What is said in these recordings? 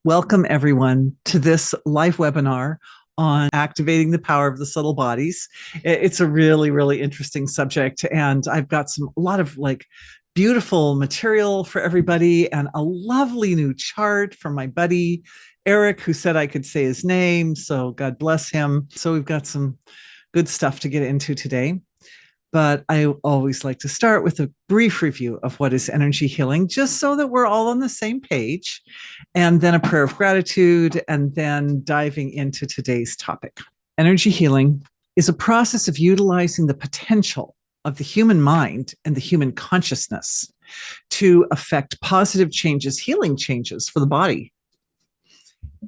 Welcome, everyone, to this live webinar on activating the power of the subtle bodies. It's a really, really interesting subject, and I've got a lot of beautiful material for everybody and a lovely new chart from my buddy Eric, who said I could say his name, so God bless him. So we've got some good stuff to get into today. But I always like to start with a brief review of what is energy healing, just so that we're all on the same page, and then a prayer of gratitude, and then diving into today's topic. Energy healing is a process of utilizing the potential of the human mind and the human consciousness to affect positive changes, healing changes for the body.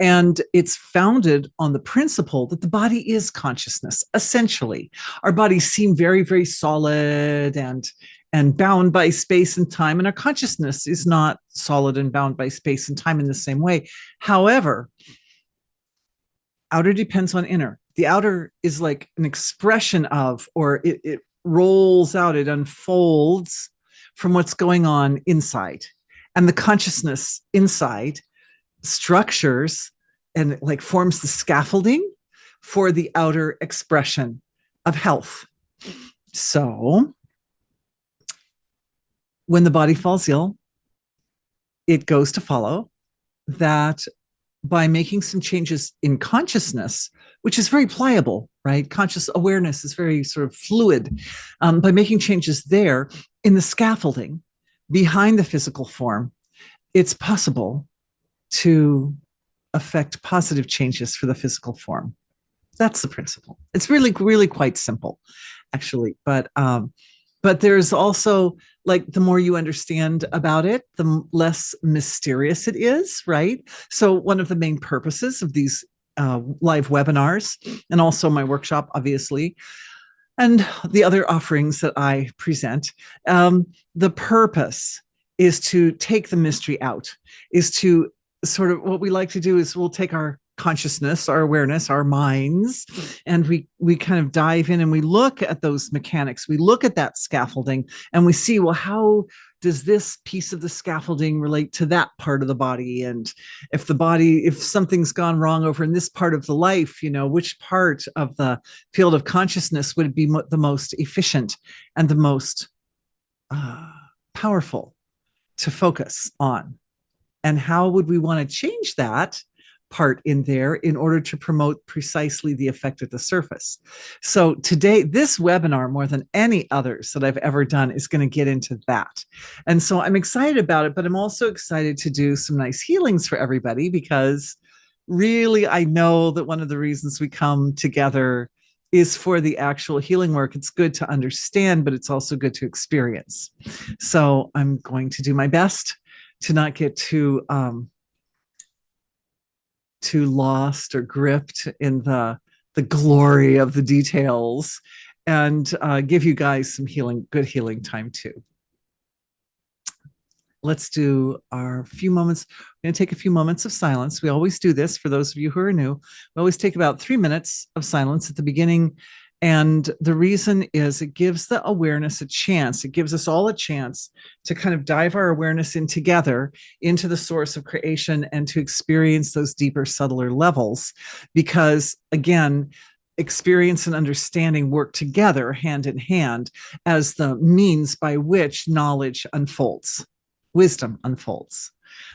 And it's founded on the principle that the body is consciousness. Essentially, our bodies seem very, very solid and bound by space and time, and our consciousness is not solid and bound by space and time in the same way. However, outer depends on inner. The outer is like an expression of, or it rolls out, it unfolds from what's going on inside. And the consciousness inside structures and forms the scaffolding for the outer expression of health. So when the body falls ill, it goes to follow that by making some changes in consciousness, which is very pliable, right? Conscious awareness is very sort of fluid. By making changes there in the scaffolding behind the physical form, it's possible to affect positive changes for the physical form. That's the principle. It's really, really quite simple, actually. But there's also, the more you understand about it, the less mysterious it is, right? So one of the main purposes of these live webinars, and also my workshop, obviously, and the other offerings that I present, the purpose is to take the mystery out, is to sort of, what we like to do is we'll take our consciousness, our awareness, our minds, and we kind of dive in and we look at those mechanics. We look at that scaffolding and we see, well, how does this piece of the scaffolding relate to that part of the body? And if something's gone wrong over in this part of the life, which part of the field of consciousness would be the most efficient and the most powerful to focus on? And how would we want to change that part in there in order to promote precisely the effect at the surface? So today, this webinar, more than any others that I've ever done, is going to get into that. And so I'm excited about it, but I'm also excited to do some nice healings for everybody, because really, I know that one of the reasons we come together is for the actual healing work. It's good to understand, but it's also good to experience. So I'm going to do my best to not get too lost or gripped in the glory of the details, and give you guys some good healing time too. Let's do our few moments. We're going to take a few moments of silence. We always do this for those of you who are new. We always take about 3 minutes of silence at the beginning. And the reason is it gives the awareness a chance. It gives us all a chance to kind of dive our awareness in together into the source of creation and to experience those deeper, subtler levels. Because again, experience and understanding work together hand in hand as the means by which knowledge unfolds, wisdom unfolds.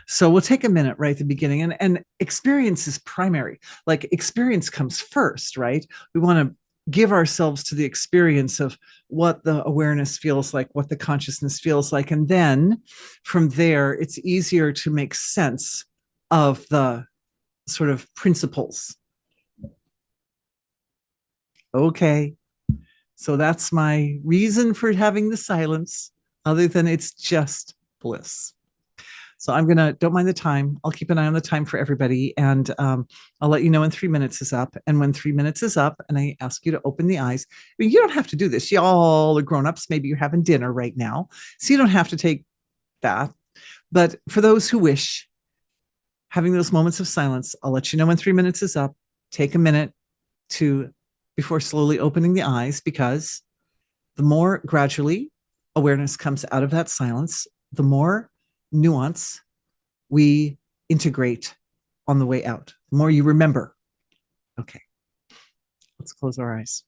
So we'll take a minute right at the beginning, and experience is primary. Experience comes first, right? We want to give ourselves to the experience of what the awareness feels like, what the consciousness feels like. And then from there, it's easier to make sense of the sort of principles. Okay. So that's my reason for having the silence, other than it's just bliss. So don't mind the time. I'll keep an eye on the time for everybody. And I'll let you know when 3 minutes is up. And when 3 minutes is up, and I ask you to open the eyes, I mean, you don't have to do this. You all are grown-ups. Maybe you're having dinner right now, so you don't have to take that. But for those who wish, having those moments of silence, I'll let you know when 3 minutes is up. Take a minute before slowly opening the eyes, because the more gradually awareness comes out of that silence, the more nuance we integrate on the way out, the more you remember. Okay, let's close our eyes.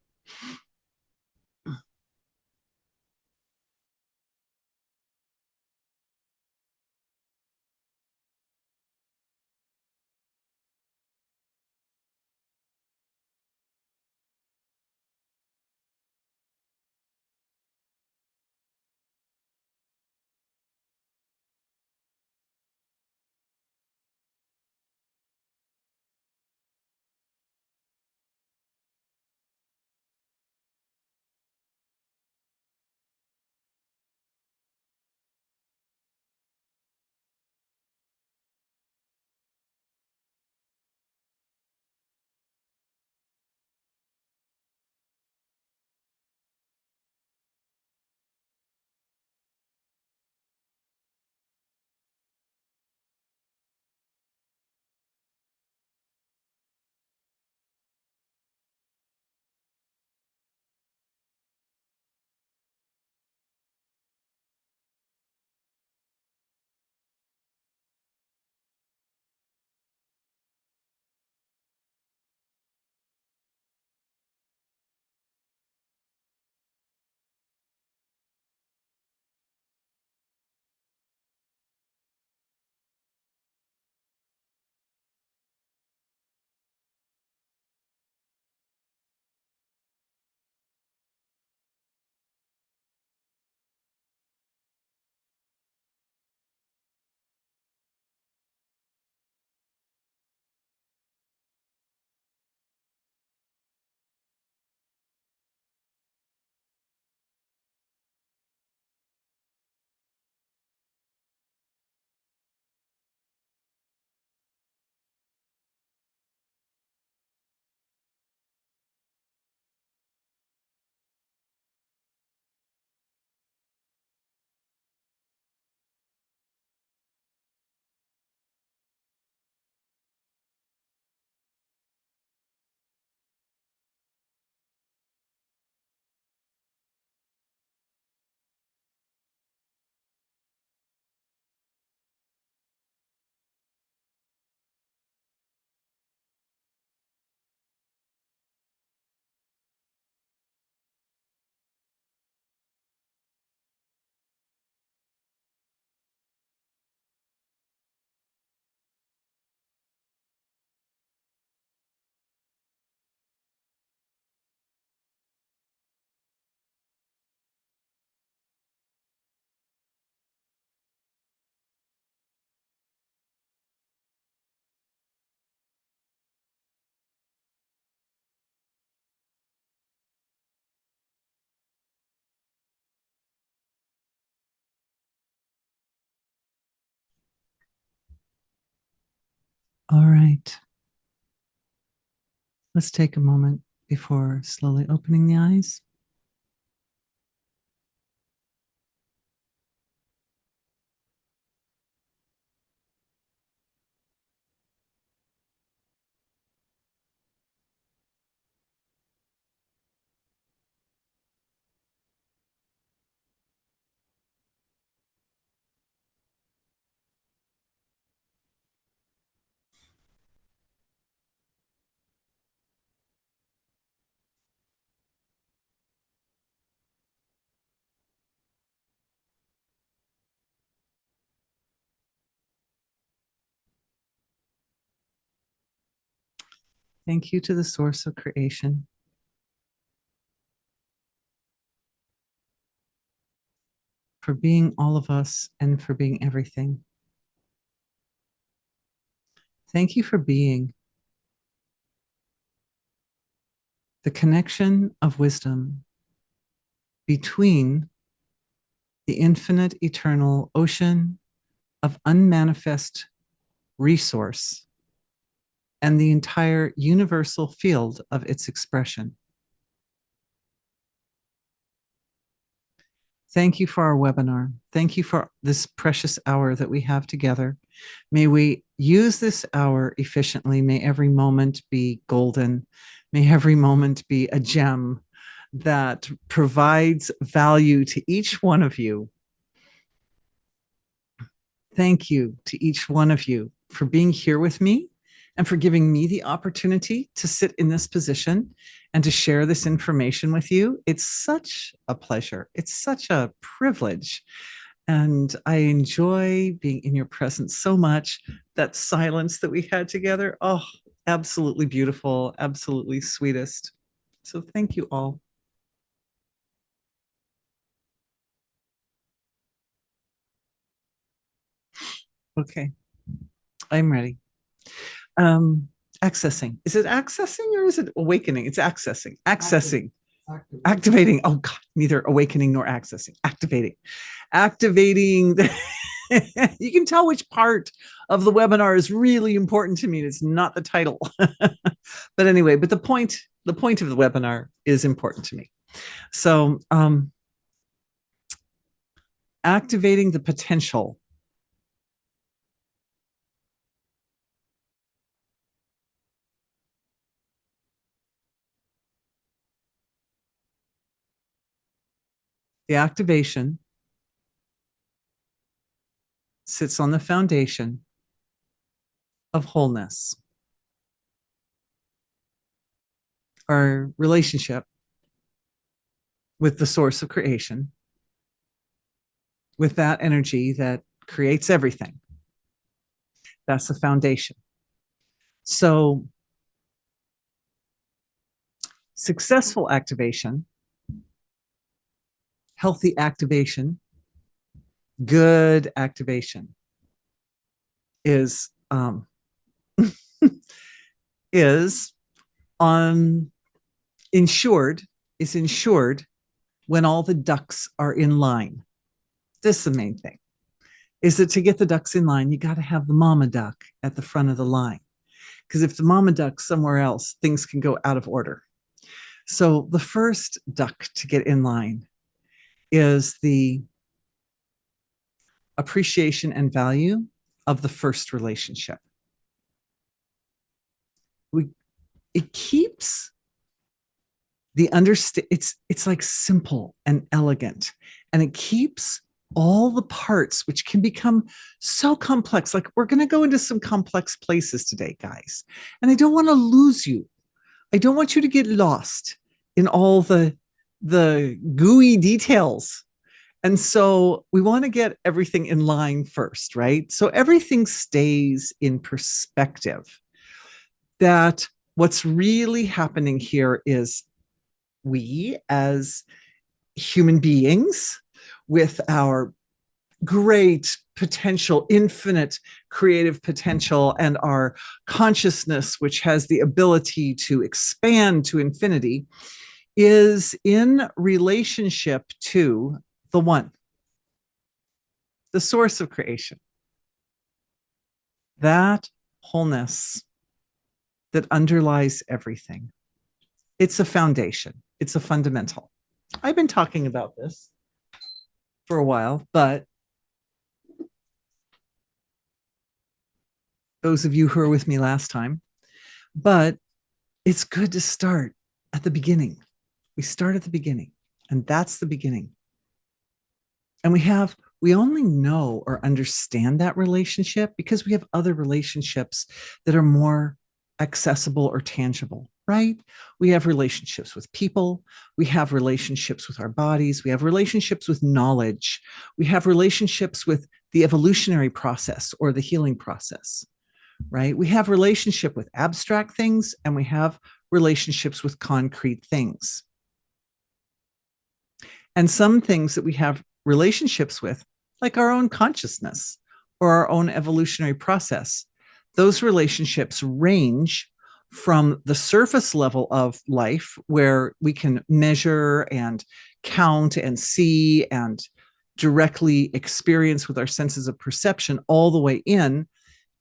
All right. Let's take a moment before slowly opening the eyes. Thank you to the source of creation for being all of us and for being everything. Thank you for being the connection of wisdom between the infinite, eternal ocean of unmanifest resource and the entire universal field of its expression. Thank you for our webinar. Thank you for this precious hour that we have together. May we use this hour efficiently. May every moment be golden. May every moment be a gem that provides value to each one of you. Thank you to each one of you for being here with me and for giving me the opportunity to sit in this position and to share this information with you. It's such a pleasure. It's such a privilege. And I enjoy being in your presence so much. That silence that we had together, oh, absolutely beautiful, absolutely sweetest. So thank you all. Okay, I'm ready. Um, accessing. Is it accessing or is it awakening? It's accessing. Accessing. Activating. Oh God, neither awakening nor accessing. Activating. Activating. You can tell which part of the webinar is really important to me. It's not the title. But anyway, but the point of the webinar is important to me. So activating the potential. The activation sits on the foundation of wholeness, our relationship with the source of creation, with that energy that creates everything. That's the foundation. So, successful activation, healthy activation, good activation is is on insured is insured when all the ducks are in line. This is the main thing. Is that to get the ducks in line, you got to have the mama duck at the front of the line. Because if the mama duck's somewhere else, things can go out of order. So the first duck to get in line is the appreciation and value of the first relationship. We it keeps the understand it's like simple and elegant, and it keeps all the parts which can become so complex. Like, we're going to go into some complex places today, guys, and I don't want to lose you. I don't want you to get lost in all the gooey details. And so we want to get everything in line first, right? So everything stays in perspective. That what's really happening here is we, as human beings with our great potential, infinite creative potential, and our consciousness, which has the ability to expand to infinity, is in relationship to the one, the source of creation, that wholeness that underlies everything. It's a foundation, it's a fundamental. I've been talking about this for a while, but those of you who were with me last time, but it's good to start at the beginning. We start at the beginning, and that's the beginning. And we only know or understand that relationship because we have other relationships that are more accessible or tangible, right? We have relationships with people, we have relationships with our bodies, we have relationships with knowledge, we have relationships with the evolutionary process or the healing process, right? We have relationship with abstract things, and we have relationships with concrete things. And some things that we have relationships with, like our own consciousness or our own evolutionary process, those relationships range from the surface level of life, where we can measure and count and see and directly experience with our senses of perception, all the way in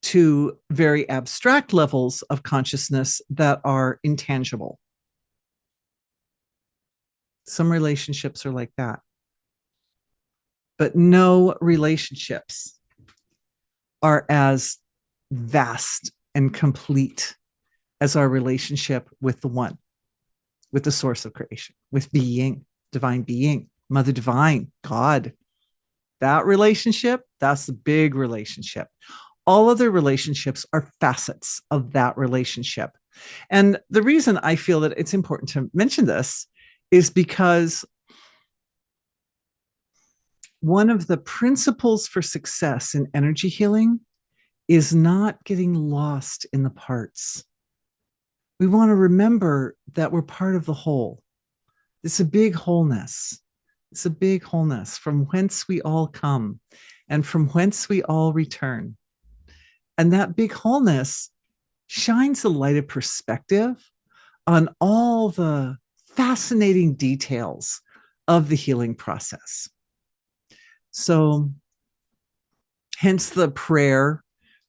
to very abstract levels of consciousness that are intangible. Some relationships are like that. But no relationships are as vast and complete as our relationship with the one, with the source of creation, with being, divine being, mother divine, God. That relationship, that's the big relationship. All other relationships are facets of that relationship. And the reason I feel that it's important to mention this is because one of the principles for success in energy healing is not getting lost in the parts. We want to remember that we're part of the whole. It's a big wholeness. It's a big wholeness from whence we all come and from whence we all return. And that big wholeness shines a light of perspective on all the fascinating details of the healing process. So, hence the prayer,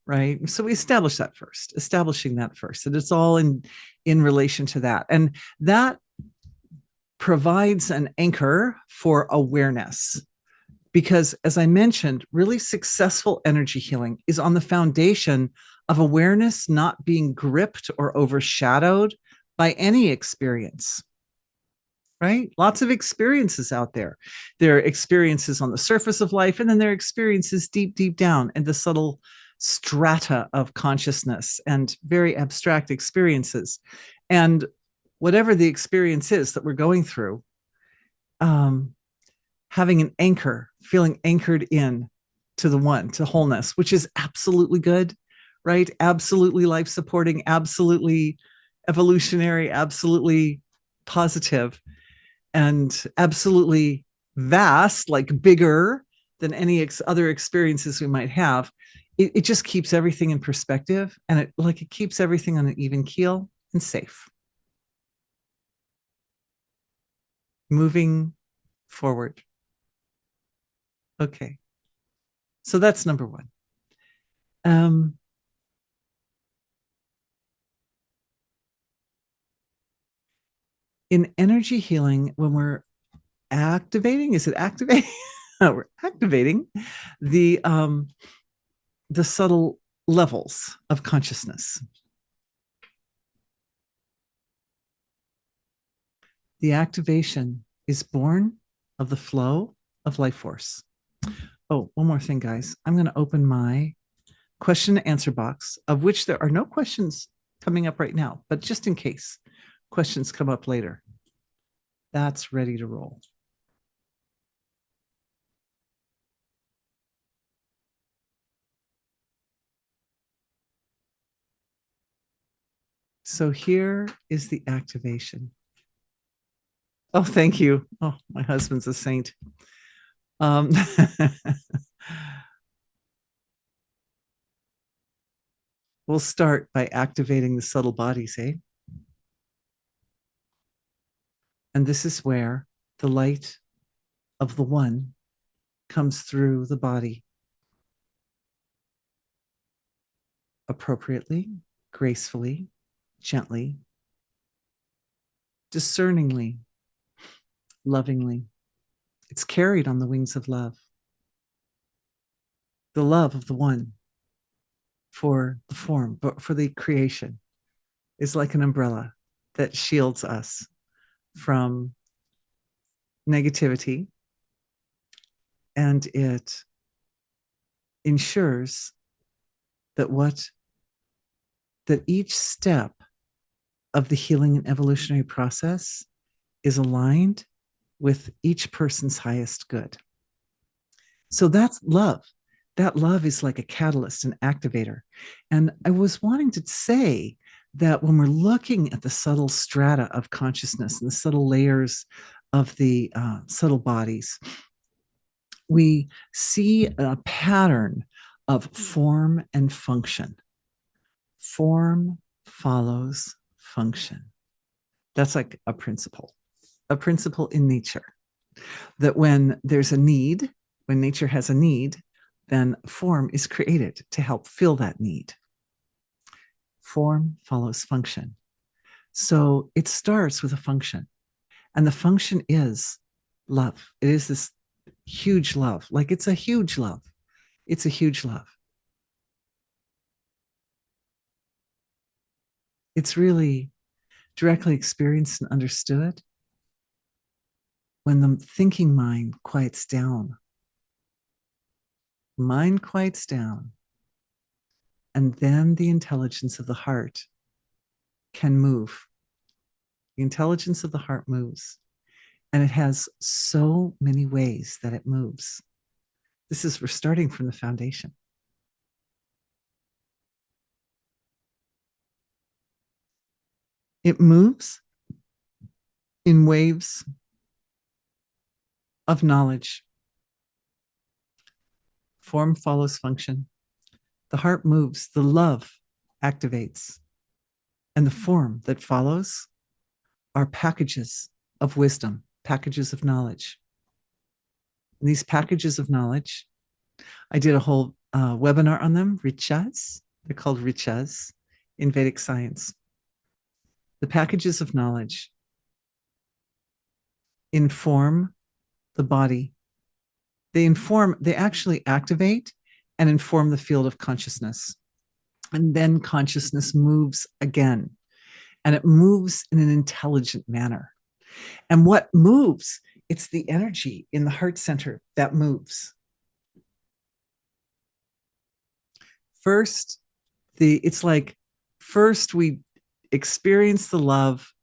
right? So we establish that first, establishing that first, that it's all in relation to that. And that provides an anchor for awareness. Because as I mentioned, really successful energy healing is on the foundation of awareness not being gripped or overshadowed by any experience, right? Lots of experiences out there. There are experiences on the surface of life, and then there are experiences deep, deep down in the subtle strata of consciousness and very abstract experiences. And whatever the experience is that we're going through, having an anchor, feeling anchored in to the one, to wholeness, which is absolutely good, right? Absolutely life supporting, absolutely evolutionary, absolutely positive, and absolutely vast, like bigger than any other experiences we might have. It just keeps everything in perspective, and it keeps everything on an even keel and safe. Moving forward. Okay. So that's number one. In energy healing, when we're activating, is it activating? We're activating the subtle levels of consciousness. The activation is born of the flow of life force. Oh, one more thing, guys. I'm going to open my question and answer box, of which there are no questions coming up right now, but just in case questions come up later, that's ready to roll. So here is the activation. Oh, thank you. Oh, my husband's a saint. We'll start by activating the subtle bodies, eh? And this is where the light of the one comes through the body appropriately, gracefully, gently, discerningly, lovingly. It's carried on the wings of love. The love of the one for the form, but for the creation, is like an umbrella that shields us from negativity, and it ensures that each step of the healing and evolutionary process is aligned with each person's highest good. So that's love. That love is like a catalyst, an activator. And I was wanting to say that when we're looking at the subtle strata of consciousness and the subtle layers of the subtle bodies, we see a pattern of form and function. Form follows function. That's like a principle in nature, that when there's a need, when nature has a need, then form is created to help fill that need. Form follows function. So it starts with a function, and the function is love. It is this huge love, like it's a huge love. It's a huge love. It's really directly experienced and understood when the thinking mind quiets down. Mind quiets down, And then the intelligence of the heart can move. The intelligence of the heart moves. And it has so many ways that it moves. We're starting from the foundation. It moves in waves of knowledge. Form follows function. The heart moves, the love activates. And the form that follows are packages of wisdom, packages of knowledge. And these packages of knowledge, I did a whole webinar on them, richas. They're called richas in Vedic science. The packages of knowledge inform the body. They actually activate and inform the field of consciousness. And then consciousness moves again, and it moves in an intelligent manner. And what moves? It's the energy in the heart center that moves. First, it's like first we experience the love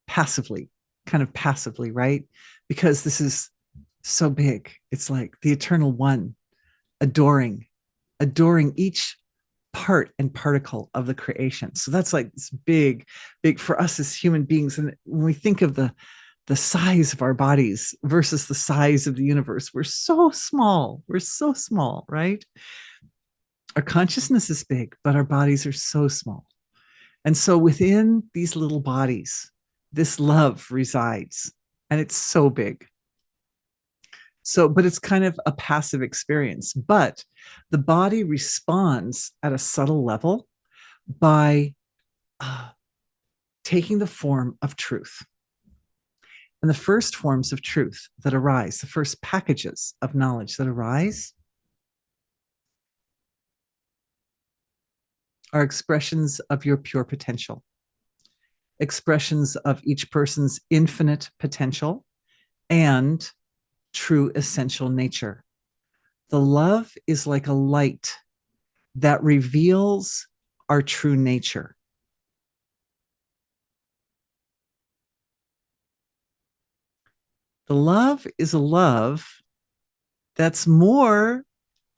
passively, kind of passively, right? Because this is so big. It's like the eternal one, adoring each part and particle of the creation. So that's like this big for us as human beings. And when we think of the size of our bodies versus the size of the universe, we're so small. We're so small, right? Our consciousness is big, but our bodies are so small. And so within these little bodies, this love resides, and it's so big. So, but it's kind of a passive experience. But the body responds at a subtle level by taking the form of truth. And the first forms of truth that arise, the first packages of knowledge that arise, are expressions of your pure potential, expressions of each person's infinite potential and true essential nature. The love is like a light that reveals our true nature. The love is a love that's more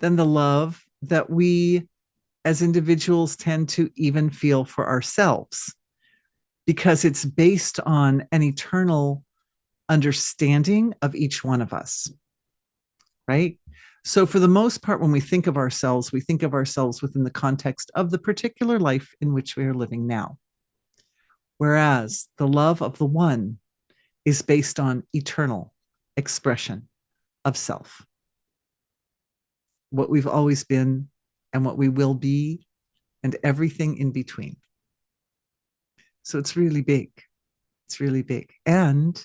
than the love that we as individuals tend to even feel for ourselves, because it's based on an eternal understanding of each one of us, right? So for the most part, when we think of ourselves within the context of the particular life in which we are living now. Whereas the love of the one is based on eternal expression of self, what we've always been and what we will be and everything in between. So it's really big. It's really big. And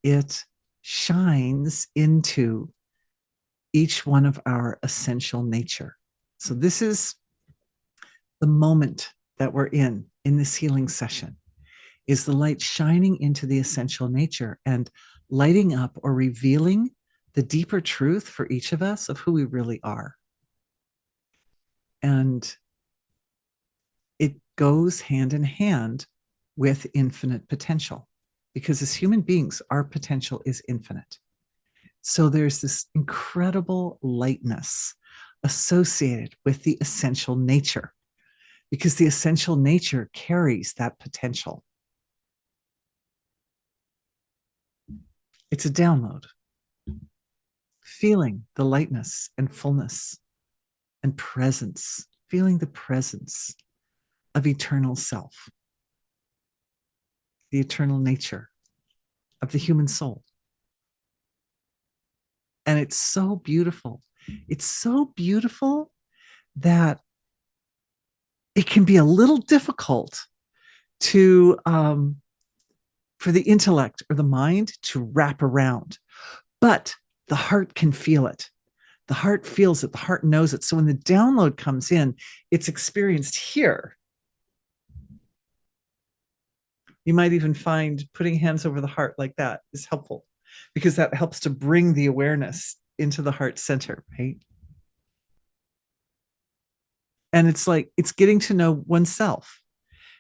it shines into each one of our essential nature. So this is the moment that we're in this healing session, is the light shining into the essential nature and lighting up or revealing the deeper truth for each of us of who we really are. And it goes hand in hand with infinite potential, because as human beings, our potential is infinite. So there's this incredible lightness associated with the essential nature, because the essential nature carries that potential. It's a download, feeling the lightness and fullness and presence, feeling the presence of eternal self, the eternal nature of the human soul. And it's so beautiful. It's so beautiful that it can be a little difficult to for the intellect or the mind to wrap around, but the heart can feel it. The heart feels it. The heart knows it. So when the download comes in, it's experienced here. You might even find putting hands over the heart like that is helpful, because that helps to bring the awareness into the heart center, right? And it's like, it's getting to know oneself.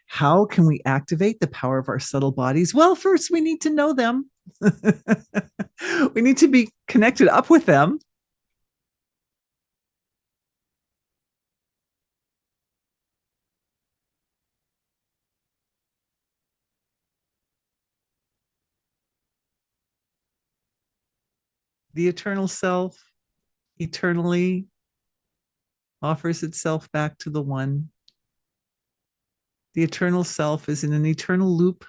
How can we activate the power of our subtle bodies? Well, first, we need to know them. We need to be connected up with them. The eternal self eternally offers itself back to the one. The eternal self is in an eternal loop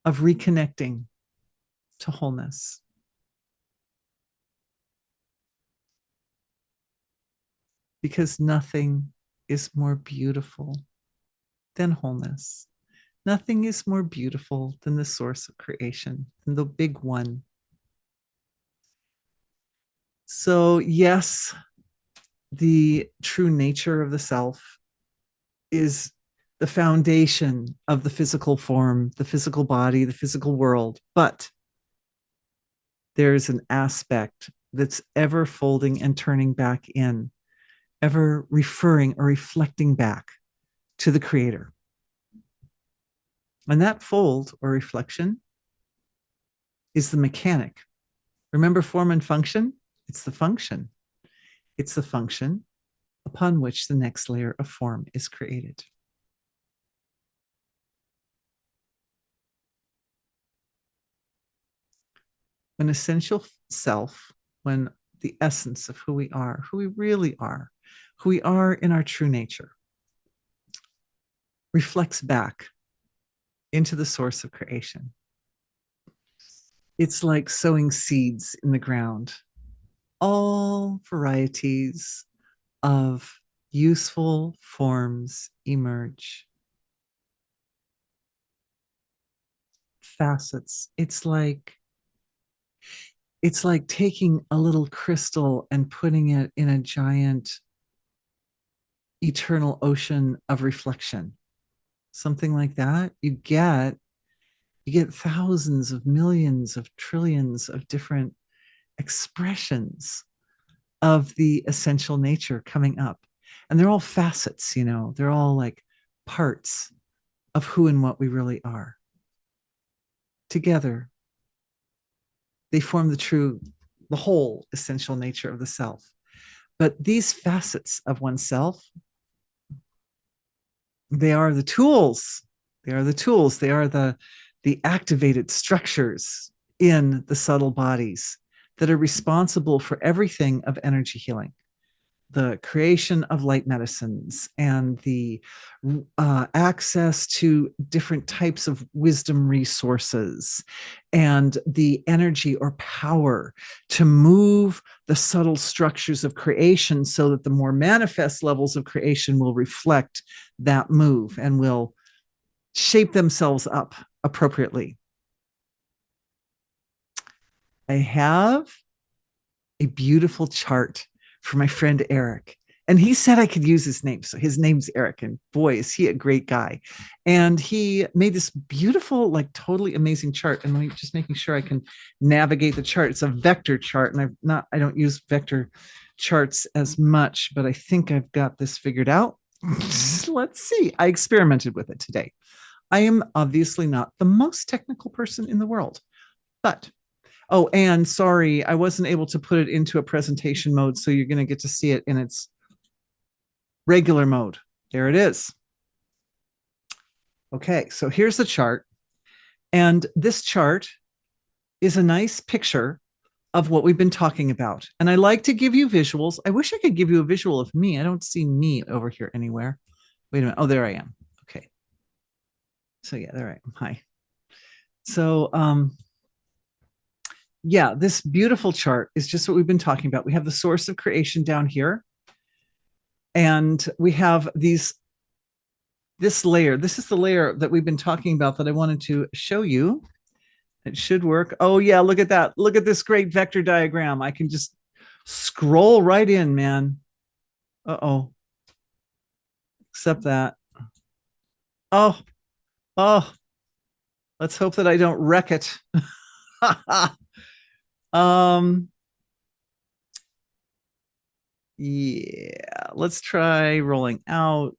of reconnecting to wholeness. Because nothing is more beautiful than wholeness. Nothing is more beautiful than the source of creation, than the big one. So, yes, the true nature of the self is the foundation of the physical form, the physical body, the physical world. But there's an aspect that's ever folding and turning back in, ever referring or reflecting back to the creator. And that fold or reflection is the mechanic. Remember form and function? It's the function. It's the function upon which the next layer of form is created. When essential self, when the essence of who we really are, who we are in our true nature, reflects back into the source of creation. It's like sowing seeds in the ground. All varieties of useful forms emerge. Facets. It's like taking a little crystal and putting it in a giant eternal ocean of reflection. Something like that. You get thousands of millions of trillions of different expressions of the essential nature coming up. And they're all facets, they're all like parts of who and what we really are. Together, they form the whole essential nature of the self. But these facets of oneself, they are the tools. They are the tools. They are the activated structures in the subtle bodies that are responsible for everything of energy healing, the creation of light medicines and the access to different types of wisdom resources and the energy or power to move the subtle structures of creation so that the more manifest levels of creation will reflect that move and will shape themselves up appropriately. I have a beautiful chart for my friend Eric. And he said I could use his name. So his name's Eric. And boy, is he a great guy. And he made this beautiful, like totally amazing chart. And I'm just making sure I can navigate the chart. It's a vector chart. And I don't use vector charts as much, but I think I've got this figured out. Let's see. I experimented with it today. I am obviously not the most technical person in the world, but oh, and sorry, I wasn't able to put it into a presentation mode, so you're going to get to see it in its regular mode. There it is. Okay, so here's the chart. And this chart is a nice picture of what we've been talking about. And I like to give you visuals. I wish I could give you a visual of me. I don't see me over here anywhere. Wait a minute. Oh, there I am. Okay. So yeah, there I am. Hi. So yeah, this beautiful chart is just what we've been talking about. We have the source of creation down here. And we have this layer. This is the layer that we've been talking about that I wanted to show you. It should work. Oh yeah, look at that. Look at this great vector diagram. I can just scroll right in, man. Uh-oh. Except that. Oh, oh, let's hope that I don't wreck it. um, Yeah, let's try rolling out,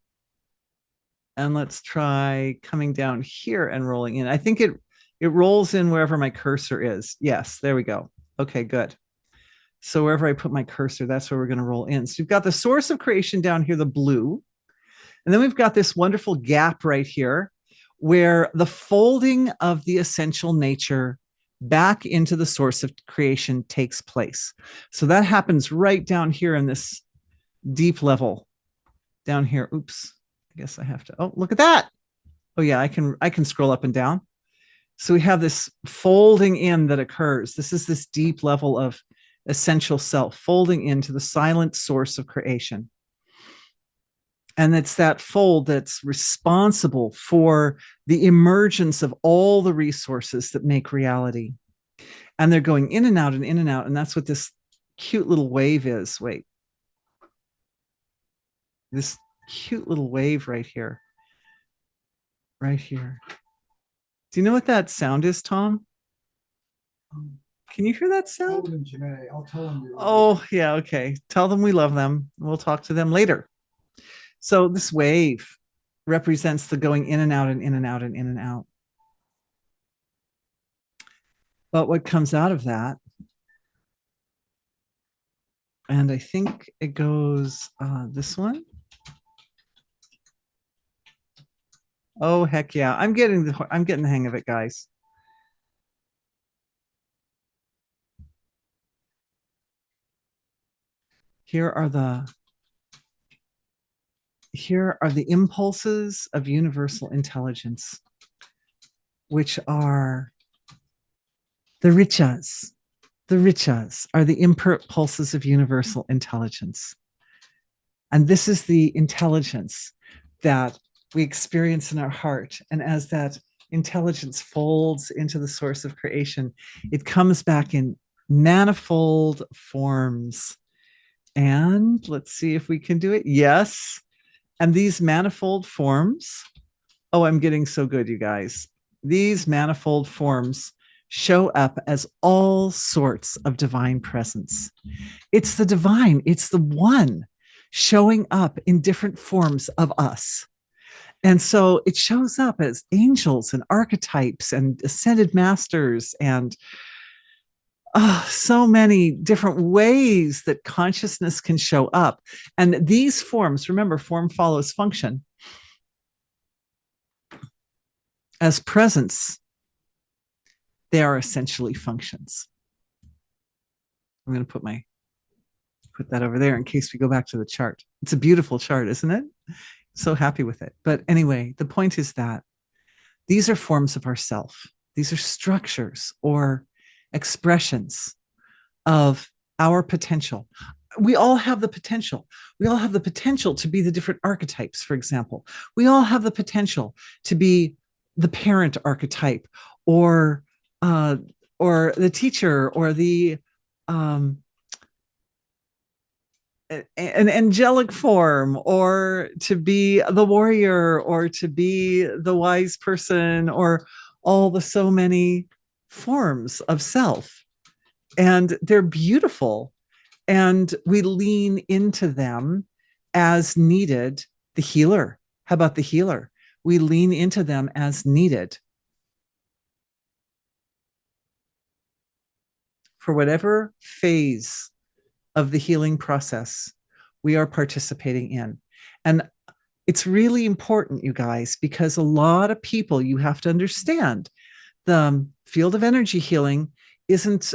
and let's try coming down here and rolling in. I think it rolls in wherever my cursor is. Yes, there we go. Okay, good. So wherever I put my cursor, that's where we're going to roll in. So you've got the source of creation down here, the blue. And then we've got this wonderful gap right here where the folding of the essential nature back into the source of creation takes place. So that happens right down here in this deep level down here. Oops. I guess I have to. Oh, look at that. Oh yeah, I can scroll up and down. So we have this folding in that occurs. This is this deep level of essential self folding into the silent source of creation. And it's that fold that's responsible for the emergence of all the resources that make reality. And they're going in and out and in and out. And that's what this cute little wave is. Wait, this cute little wave right here. Right here. Do you know what that sound is, Tom? Can you hear that sound? I'll tell them. Oh, yeah. Okay. Tell them we love them. We'll talk to them later. So this wave represents the going in and out and in and out and in and out. But what comes out of that, and I think it goes this one. Oh, heck yeah. I'm getting the hang of it, guys. Here are the impulses of universal intelligence, which are the richas. The richas are the impulses of universal intelligence. And this is the intelligence that we experience in our heart. And as that intelligence folds into the source of creation, it comes back in manifold forms. And let's see if we can do it. Yes. And these manifold forms, oh, I'm getting so good, you guys. These manifold forms show up as all sorts of divine presence. It's the divine, it's the one showing up in different forms of us. And so it shows up as angels and archetypes and ascended masters and so many different ways that consciousness can show up. And these forms, remember, form follows function. As presence, they are essentially functions. I'm going to put that over there in case we go back to the chart. It's a beautiful chart, isn't it? So happy with it. But anyway, the point is that these are forms of ourself. These are structures or expressions of our potential. We all have the potential. We all have the potential to be the different archetypes, for example. We all have the potential to be the parent archetype or the teacher or the an angelic form, or to be the warrior, or to be the wise person, or all the so many forms of self. And they're beautiful. And we lean into them as needed. The healer. How about the healer? We lean into them as needed for whatever phase of the healing process we are participating in. And it's really important, you guys, because a lot of people, you have to understand, the field of energy healing isn't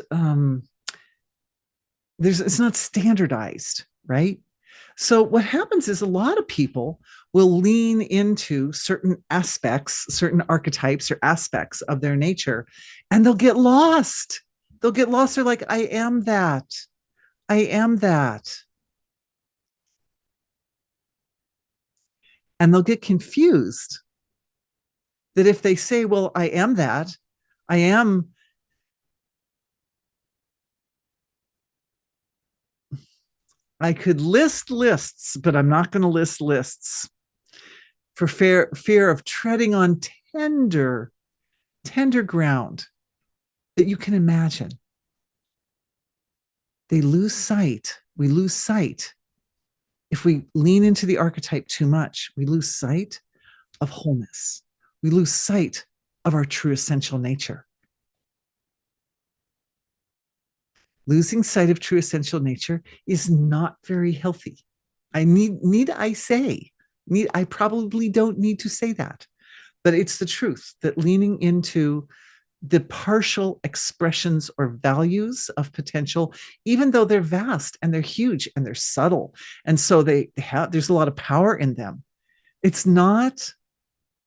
it's not standardized, right? So what happens is a lot of people will lean into certain aspects, certain archetypes or aspects of their nature, and they'll get lost. They'll get lost. They're like, I am that. I am that. And they'll get confused that if they say, well, I am that, I am, I could list lists, but I'm not going to list lists for fear of treading on tender ground that you can imagine. We lose sight if we lean into the archetype too much, we lose sight of wholeness. We lose sight of our true essential nature. Losing sight of true essential nature is not very healthy. I probably don't need to say that, but it's the truth that leaning into the partial expressions or values of potential, even though they're vast and they're huge and they're subtle, and so there's a lot of power in them. It's not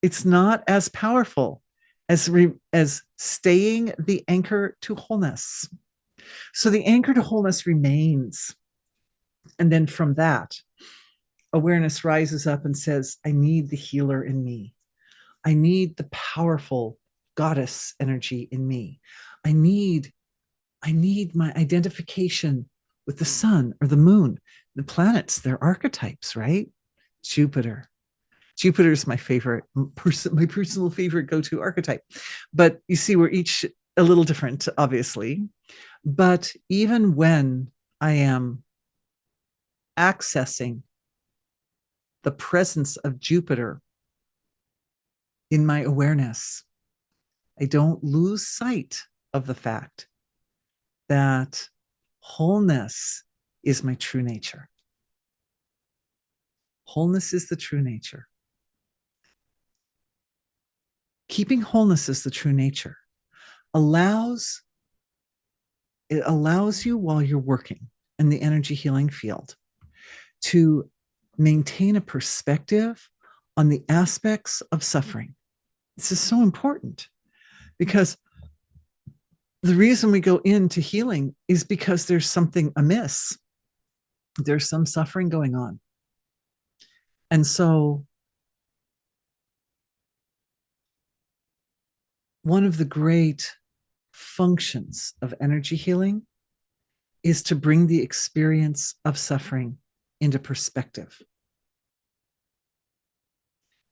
as powerful as staying the anchor to wholeness. So the anchor to wholeness remains, and then from that, awareness rises up and says, I need the healer in me. I need the powerful goddess energy in me. I need my identification with the sun or the moon, the planets, they're archetypes, right? Jupiter. Jupiter is my personal favorite go-to archetype. But you see, we're each a little different, obviously. But even when I am accessing the presence of Jupiter in my awareness, I don't lose sight of the fact that wholeness is my true nature. Wholeness is the true nature. Keeping wholeness as the true nature allows you, while you're working in the energy healing field, to maintain a perspective on the aspects of suffering. This is so important because the reason we go into healing is because there's something amiss. There's some suffering going on. And so one of the great functions of energy healing is to bring the experience of suffering into perspective.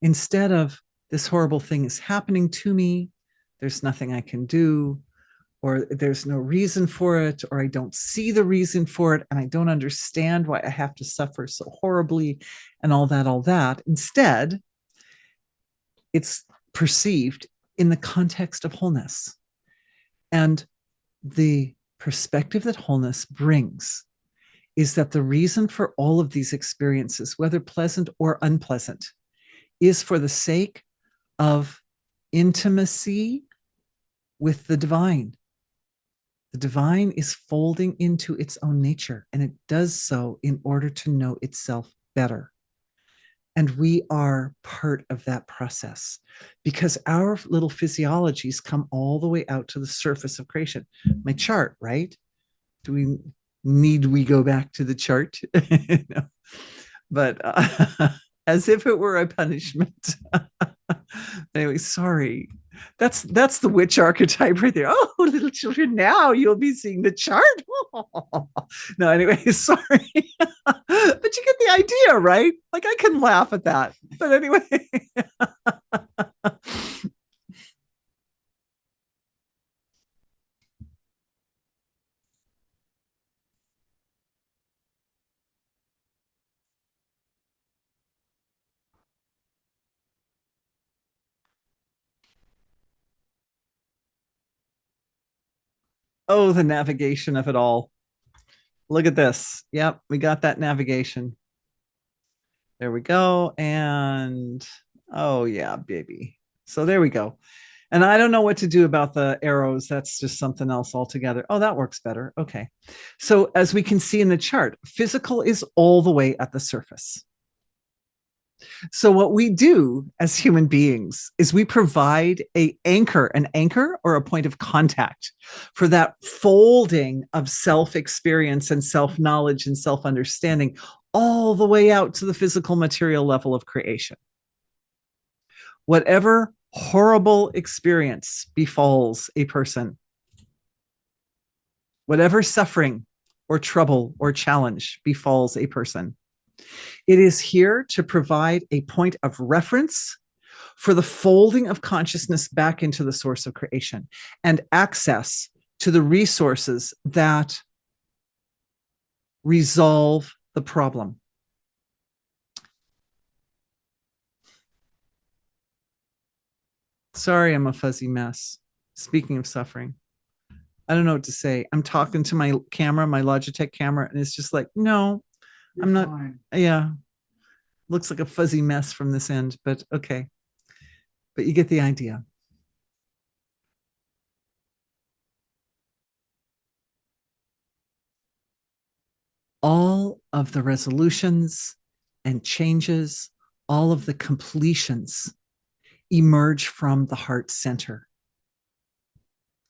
Instead of this horrible thing is happening to me, there's nothing I can do, or there's no reason for it, or I don't see the reason for it, and I don't understand why I have to suffer so horribly, and all that. Instead, it's perceived in the context of wholeness. And the perspective that wholeness brings is that the reason for all of these experiences, whether pleasant or unpleasant, is for the sake of intimacy with the divine. The divine is folding into its own nature, and it does so in order to know itself better. And we are part of that process because our little physiologies come all the way out to the surface of creation. My chart, right? Need we go back to the chart? No. But as if it were a punishment. Anyway, sorry. That's the witch archetype right there. Oh, little children, now you'll be seeing the chart. No, anyway, sorry. But you get the idea, right? Like I can laugh at that. But anyway. Oh, the navigation of it all. Look at this. Yep, we got that navigation. There we go. And oh, yeah, baby. So there we go. And I don't know what to do about the arrows. That's just something else altogether. Oh, that works better. Okay. So as we can see in the chart, physical is all the way at the surface. So what we do as human beings is we provide an anchor or a point of contact for that folding of self-experience and self-knowledge and self-understanding all the way out to the physical material level of creation. Whatever horrible experience befalls a person, whatever suffering or trouble or challenge befalls a person, it is here to provide a point of reference for the folding of consciousness back into the source of creation and access to the resources that resolve the problem. Sorry, I'm a fuzzy mess. Speaking of suffering, I don't know what to say. I'm talking to my camera, my Logitech camera, and it's just like, no, I'm not. Fine. Yeah, looks like a fuzzy mess from this end, but okay. But you get the idea. All of the resolutions and changes, all of the completions emerge from the heart center.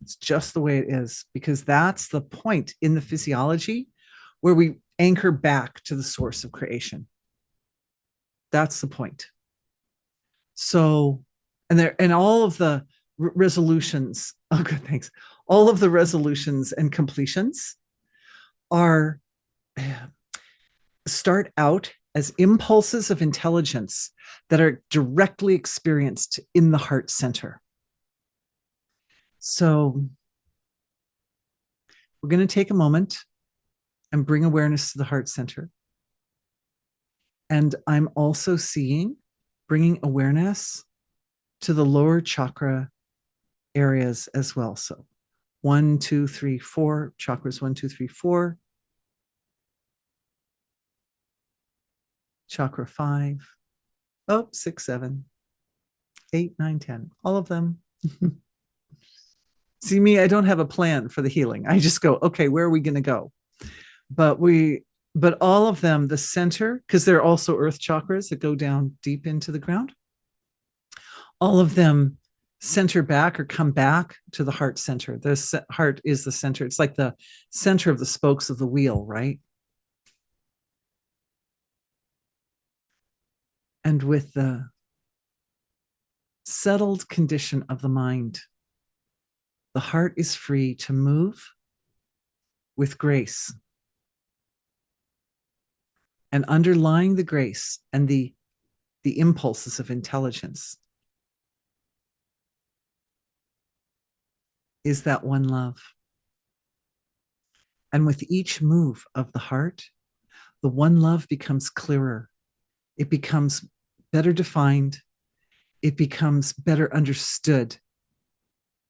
It's just the way it is, because that's the point in the physiology where we anchor back to the source of creation. That's the point. So, and all of the resolutions, oh, good, thanks. All of the resolutions and completions are start out as impulses of intelligence that are directly experienced in the heart center. So we're going to take a moment and bring awareness to the heart center. And I'm also bringing awareness to the lower chakra areas as well. So 1, 2, 3, 4, chakras 1, 2, 3, 4, chakra 5, oh, 6, 7, 8, 9, 10, all of them. See me, I don't have a plan for the healing. I just go, okay, where are we going to go? But all of them, the center, because they're also earth chakras that go down deep into the ground, all of them center back or come back to the heart center. The heart is the center. It's like the center of the spokes of the wheel, right? And with the settled condition of the mind, the heart is free to move with grace. And underlying the grace and the impulses of intelligence is that one love. And with each move of the heart, the one love becomes clearer. It becomes better defined. It becomes better understood.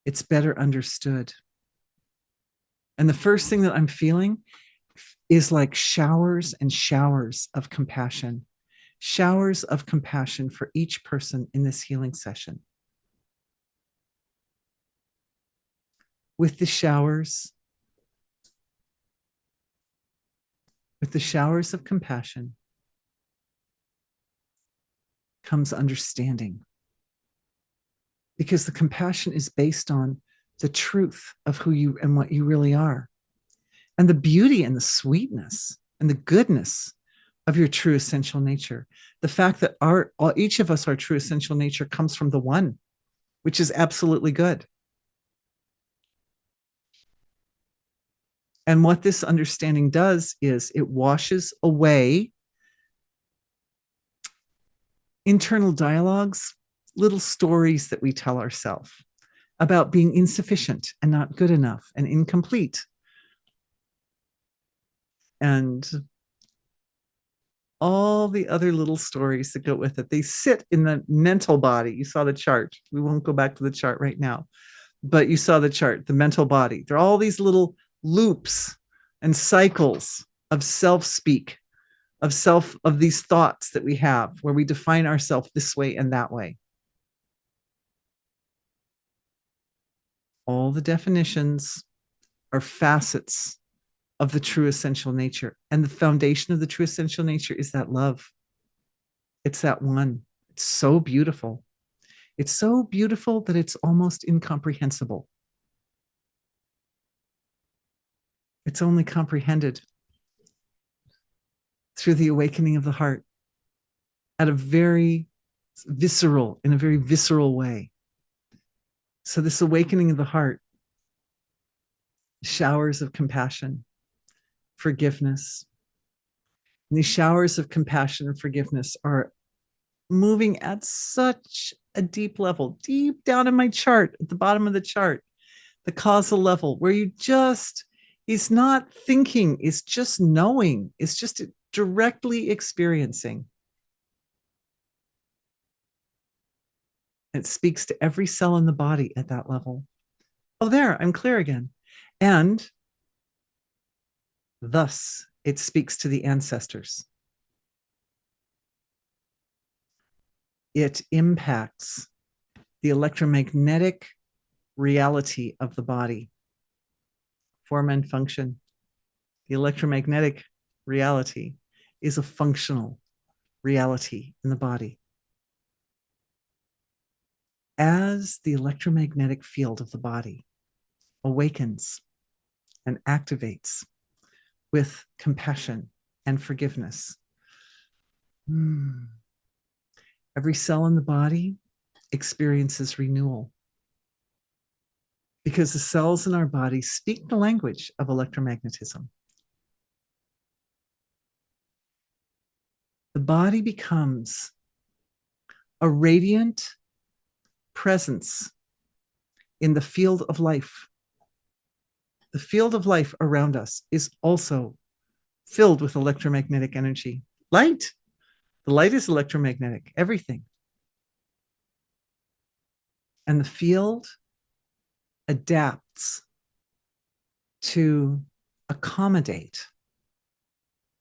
It's better understood. And the first thing that I'm feeling is like showers and showers of compassion for each person in this healing session. With the showers of compassion comes understanding, because the compassion is based on the truth of who you and what you really are, and the beauty and the sweetness and the goodness of your true essential nature. The fact that each of us, our true essential nature comes from the one, which is absolutely good. And what this understanding does is it washes away internal dialogues, little stories that we tell ourselves about being insufficient and not good enough and incomplete. And all the other little stories that go with it. They sit in the mental body. You saw the chart. We won't go back to the chart right now, but you saw the chart, the mental body. There are all these little loops and cycles of self-speak, of these thoughts that we have, where we define ourselves this way and that way. All the definitions are facets of the true essential nature. And the foundation of the true essential nature is that love. It's that one. It's so beautiful. It's so beautiful that it's almost incomprehensible. It's only comprehended through the awakening of the heart in a very visceral way. So this awakening of the heart, showers of compassion, forgiveness. And these showers of compassion and forgiveness are moving at such a deep level, deep down in my chart, at the bottom of the chart, the causal level, where it's not thinking, it's just knowing, it's just directly experiencing. It speaks to every cell in the body at that level. Oh, there, I'm clear again. And thus, it speaks to the ancestors. It impacts the electromagnetic reality of the body, form and function. The electromagnetic reality is a functional reality in the body. As the electromagnetic field of the body awakens and activates with compassion and forgiveness, every cell in the body experiences renewal, because the cells in our body speak the language of electromagnetism. The body becomes a radiant presence in the field of life. The field of life around us is also filled with electromagnetic energy. Light. The light is electromagnetic, everything. And the field adapts to accommodate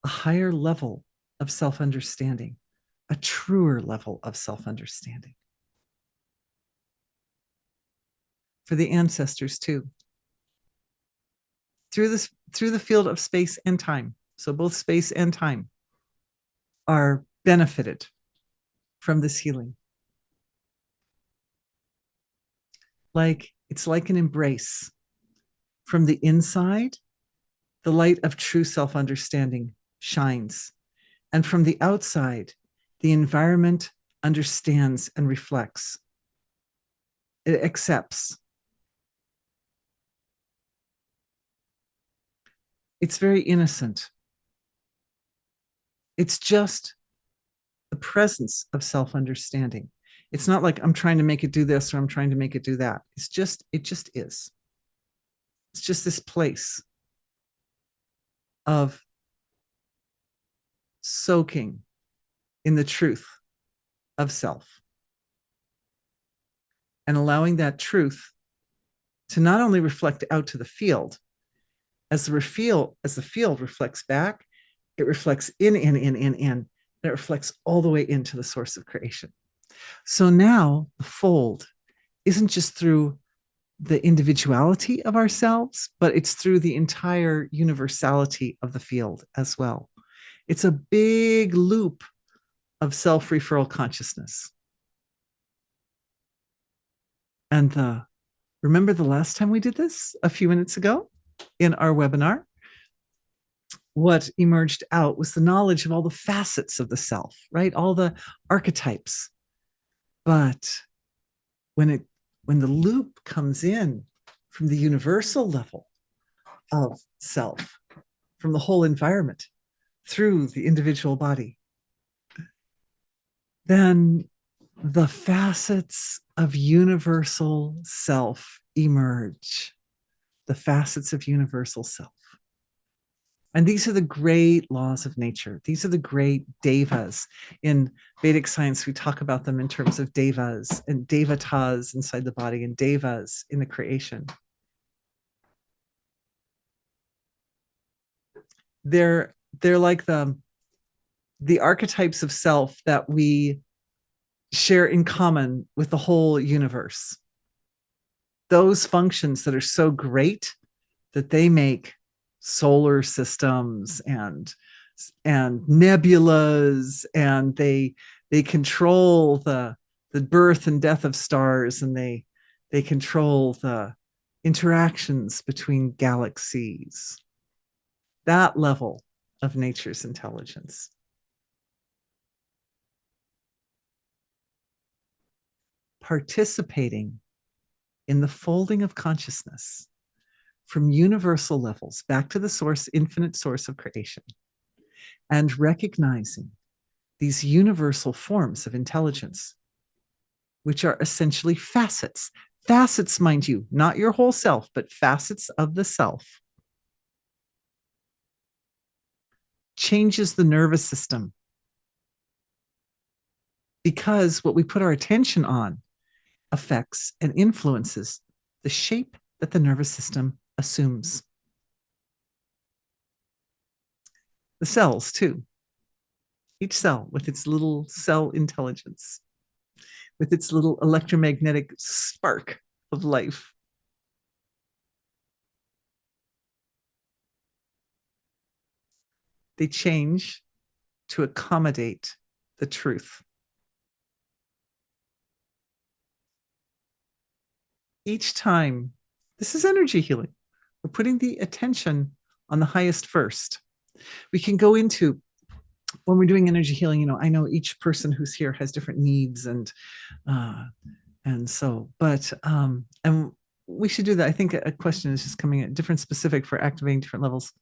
a higher level of self-understanding, a truer level of self-understanding. For the ancestors too. Through the field of space and time. So both space and time are benefited from this healing. It's like an embrace. From the inside, the light of true self-understanding shines. And from the outside, the environment understands and reflects. It accepts. It's very innocent. It's just the presence of self-understanding. It's not like I'm trying to make it do this or I'm trying to make it do that. It just is. It's just this place of soaking in the truth of self and allowing that truth to not only reflect out to the field, as the field reflects back, it reflects in, and it reflects all the way into the source of creation. So now the fold isn't just through the individuality of ourselves, but it's through the entire universality of the field as well. It's a big loop of self-referral consciousness. And remember the last time we did this a few minutes ago in our webinar? What emerged out was the knowledge of all the facets of the self, right? All the archetypes. But when the loop comes in from the universal level of self, from the whole environment through the individual body, then the facets of universal self emerge. The facets of universal self. And these are the great laws of nature. These are the great devas. In Vedic science, we talk about them in terms of devas and devatas inside the body and devas in the creation. They're like the archetypes of self that we share in common with the whole universe. Those functions that are so great that they make solar systems and nebulas, and they control the birth and death of stars, and they control the interactions between galaxies. That level of nature's intelligence. Participating in the folding of consciousness from universal levels back to the source, infinite source of creation, and recognizing these universal forms of intelligence, which are essentially facets. Facets, mind you, not your whole self, but facets of the self, changes the nervous system. Because what we put our attention on affects and influences the shape that the nervous system assumes. The cells, too. Each cell with its little cell intelligence, with its little electromagnetic spark of life. They change to accommodate the truth. Each time, this is energy healing. We're putting the attention on the highest first. We can go into, when we're doing energy healing, I know each person who's here has different needs and so, but and we should do that. I think a question is just coming at different specific for activating different levels.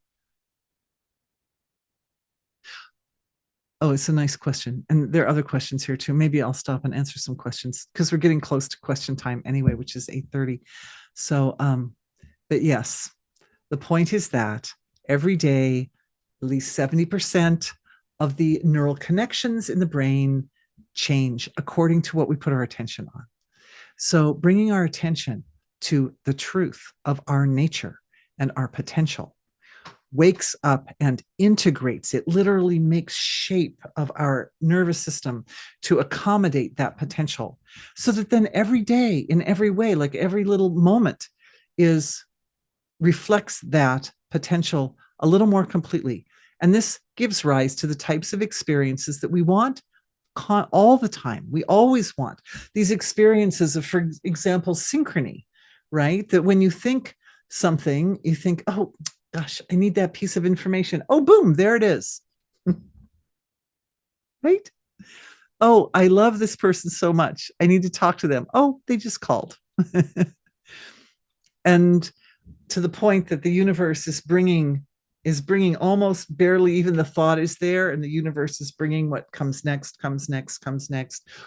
Oh, it's a nice question. And there are other questions here too. Maybe I'll stop and answer some questions because we're getting close to question time anyway, which is 8:30. So, but yes, the point is that every day, at least 70% of the neural connections in the brain change according to what we put our attention on. So bringing our attention to the truth of our nature and our potential wakes up and integrates. It literally makes shape of our nervous system to accommodate that potential so that then every day in every way, like every little moment reflects that potential a little more completely. And this gives rise to the types of experiences that we want all the time. We always want these experiences of, for example, synchrony, right? That when you think something, you think, oh, gosh, I need that piece of information. Oh, boom, there it is. Right? Oh, I love this person so much. I need to talk to them. Oh, they just called. And to the point that the universe is bringing almost barely, even the thought is there, and the universe is bringing what comes next,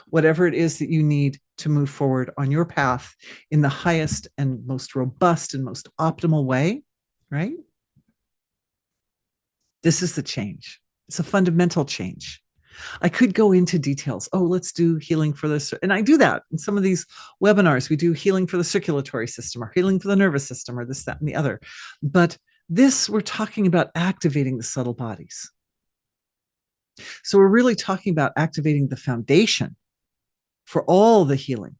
whatever it is that you need to move forward on your path in the highest and most robust and most optimal way, right? This is the change. It's a fundamental change. I could go into details. Oh, let's do healing for this. And I do that in some of these webinars. We do healing for the circulatory system or healing for the nervous system or this, that, and the other. But this, we're talking about activating the subtle bodies. So we're really talking about activating the foundation for all the healing.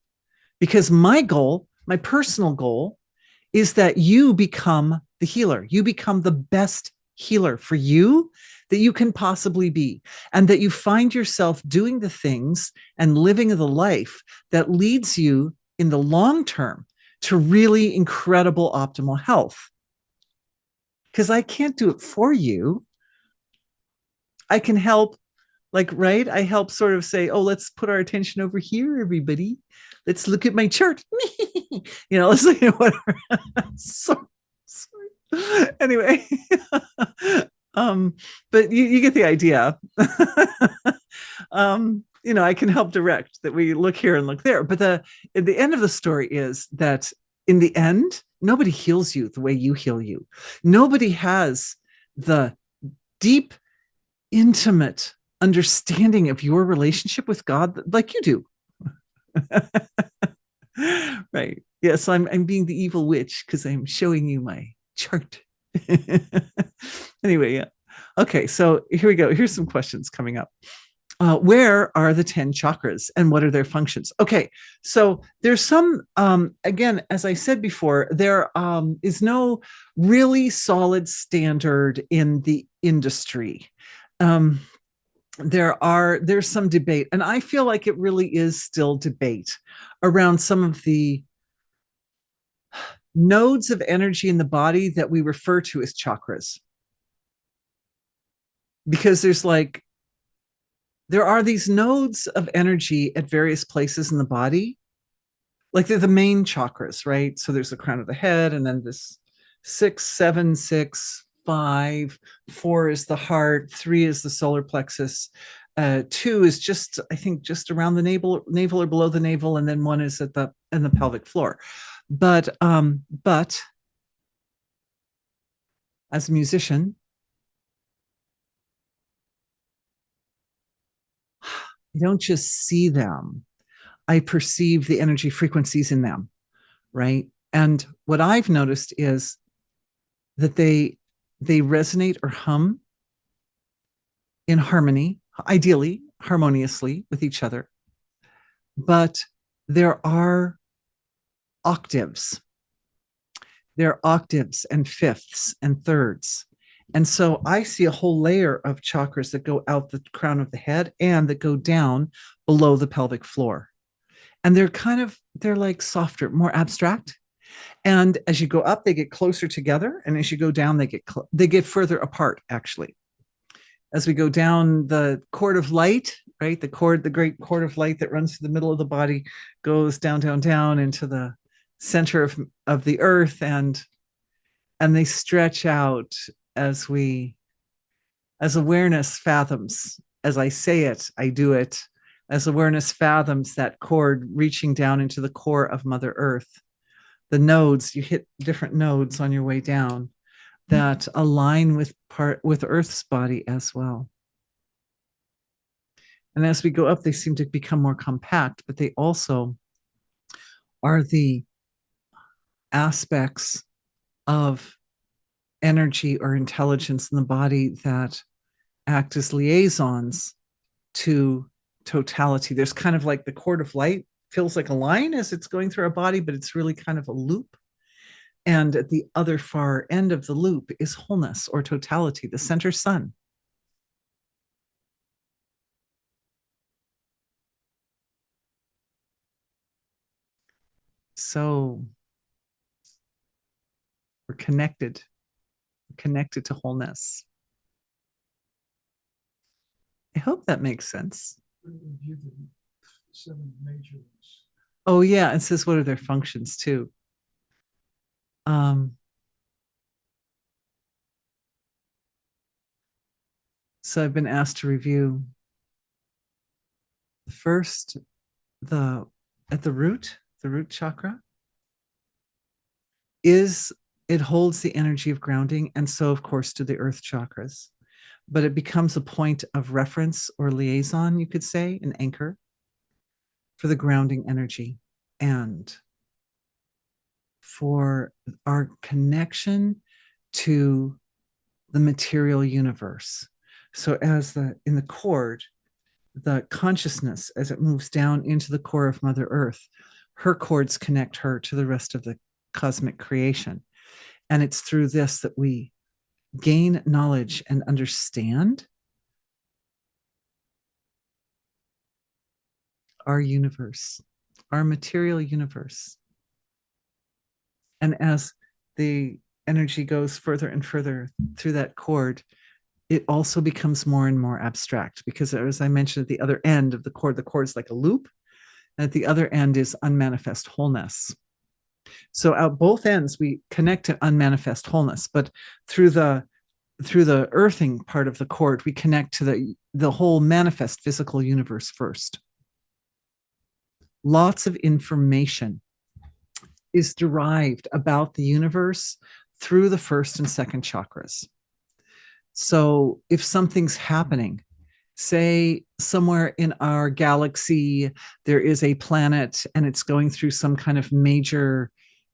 Because my goal, my personal goal, is that you become the healer. You become the best healer for you that you can possibly be, and that you find yourself doing the things and living the life that leads you in the long term to really incredible optimal health. Because I can't do it for you. I can help, like, right? I help sort of say, oh, let's put our attention over here, everybody. Let's look at my chart. Let's look at whatever. So, sorry. Anyway. But you get the idea. I can help direct that we look here and look there. But the end of the story is that in the end, nobody heals you the way you heal you. Nobody has the deep, intimate understanding of your relationship with God like you do. Right. Yes, I'm being the evil witch because I'm showing you my chart. Anyway, yeah. Okay, so here we go. Here's some questions coming up. Where are the 10 chakras and what are their functions? Okay, so there's some, again, as I said before, there is no really solid standard in the industry. There's some debate, and I feel like it really is still debate around some of the nodes of energy in the body that we refer to as chakras. Because there are these nodes of energy at various places in the body. Like they're the main chakras, right? So there's the crown of the head, and then this 6, 7, 6, 5, 4 is the heart, 3 is the solar plexus, 2 is just, I think, just around the navel or below the navel, and then 1 is in the pelvic floor. But as a musician, I don't just see them. I perceive the energy frequencies in them, right? And what I've noticed is that they resonate or hum in harmony, ideally harmoniously with each other. But there are octaves. There are octaves and fifths and thirds. And so I see a whole layer of chakras that go out the crown of the head and that go down below the pelvic floor. And they're like softer, more abstract. And as you go up, they get closer together. And as you go down, they get further apart, actually. As we go down the cord of light, right? The great cord of light that runs through the middle of the body goes down, down, down into the center of the earth, and they stretch out as we as awareness fathoms. As I say it, I do it. As awareness fathoms that cord reaching down into the core of Mother Earth, the nodes, you hit different nodes on your way down that align with Earth's body as well. And as we go up, they seem to become more compact, but they also are the aspects of energy or intelligence in the body that act as liaisons to totality. There's kind of like the cord of light feels like a line as it's going through our body, but it's really kind of a loop. And at the other far end of the loop is wholeness or totality, the center sun. So we're connected to wholeness. I hope that makes sense. Oh yeah, it says what are their functions too. So I've been asked to review first the at the root chakra is it holds the energy of grounding, and so of course do the earth chakras, but it becomes a point of reference or liaison, you could say, an anchor for the grounding energy and for our connection to the material universe. So as in the cord, the consciousness, as it moves down into the core of Mother Earth, her cords connect her to the rest of the cosmic creation. And it's through this that we gain knowledge and understand our universe, our material universe. And as the energy goes further and further through that cord, it also becomes more and more abstract because, as I mentioned, at the other end of the cord is like a loop, and at the other end is unmanifest wholeness. So at both ends, we connect to unmanifest wholeness, but through the earthing part of the cord, we connect to the whole manifest physical universe first. Lots of information is derived about the universe through the first and second chakras. So if something's happening, say somewhere in our galaxy, there is a planet and it's going through some kind of major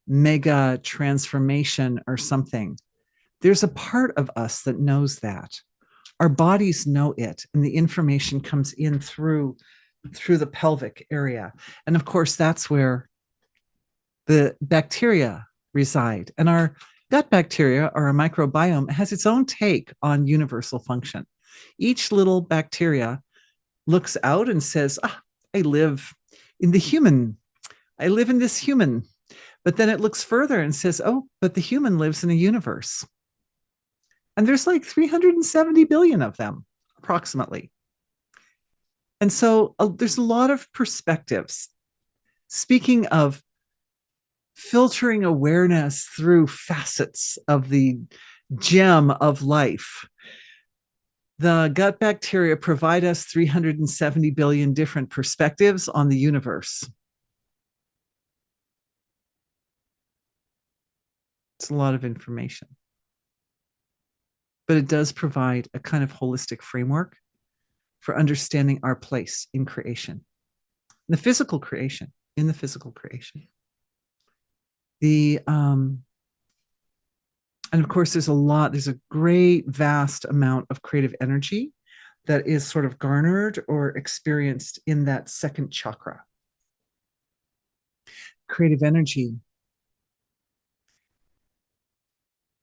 mega transformation or something, there's a part of us that knows that. Our bodies know it, and the information comes in through the pelvic area. And of course, that's where the bacteria reside. And our gut bacteria, or our microbiome, has its own take on universal function. Each little bacteria looks out and says, I live in the human. I live in this human. But then it looks further and says, oh, but the human lives in a universe. And there's like 370 billion of them, approximately. And so there's a lot of perspectives. Speaking of filtering awareness through facets of the gem of life, the gut bacteria provide us 370 billion different perspectives on the universe. It's a lot of information. But it does provide a kind of holistic framework for understanding our place in creation. the physical creation, in the physical creation. The and of course there's a great vast amount of creative energy that is sort of garnered or experienced in that second chakra. Creative energy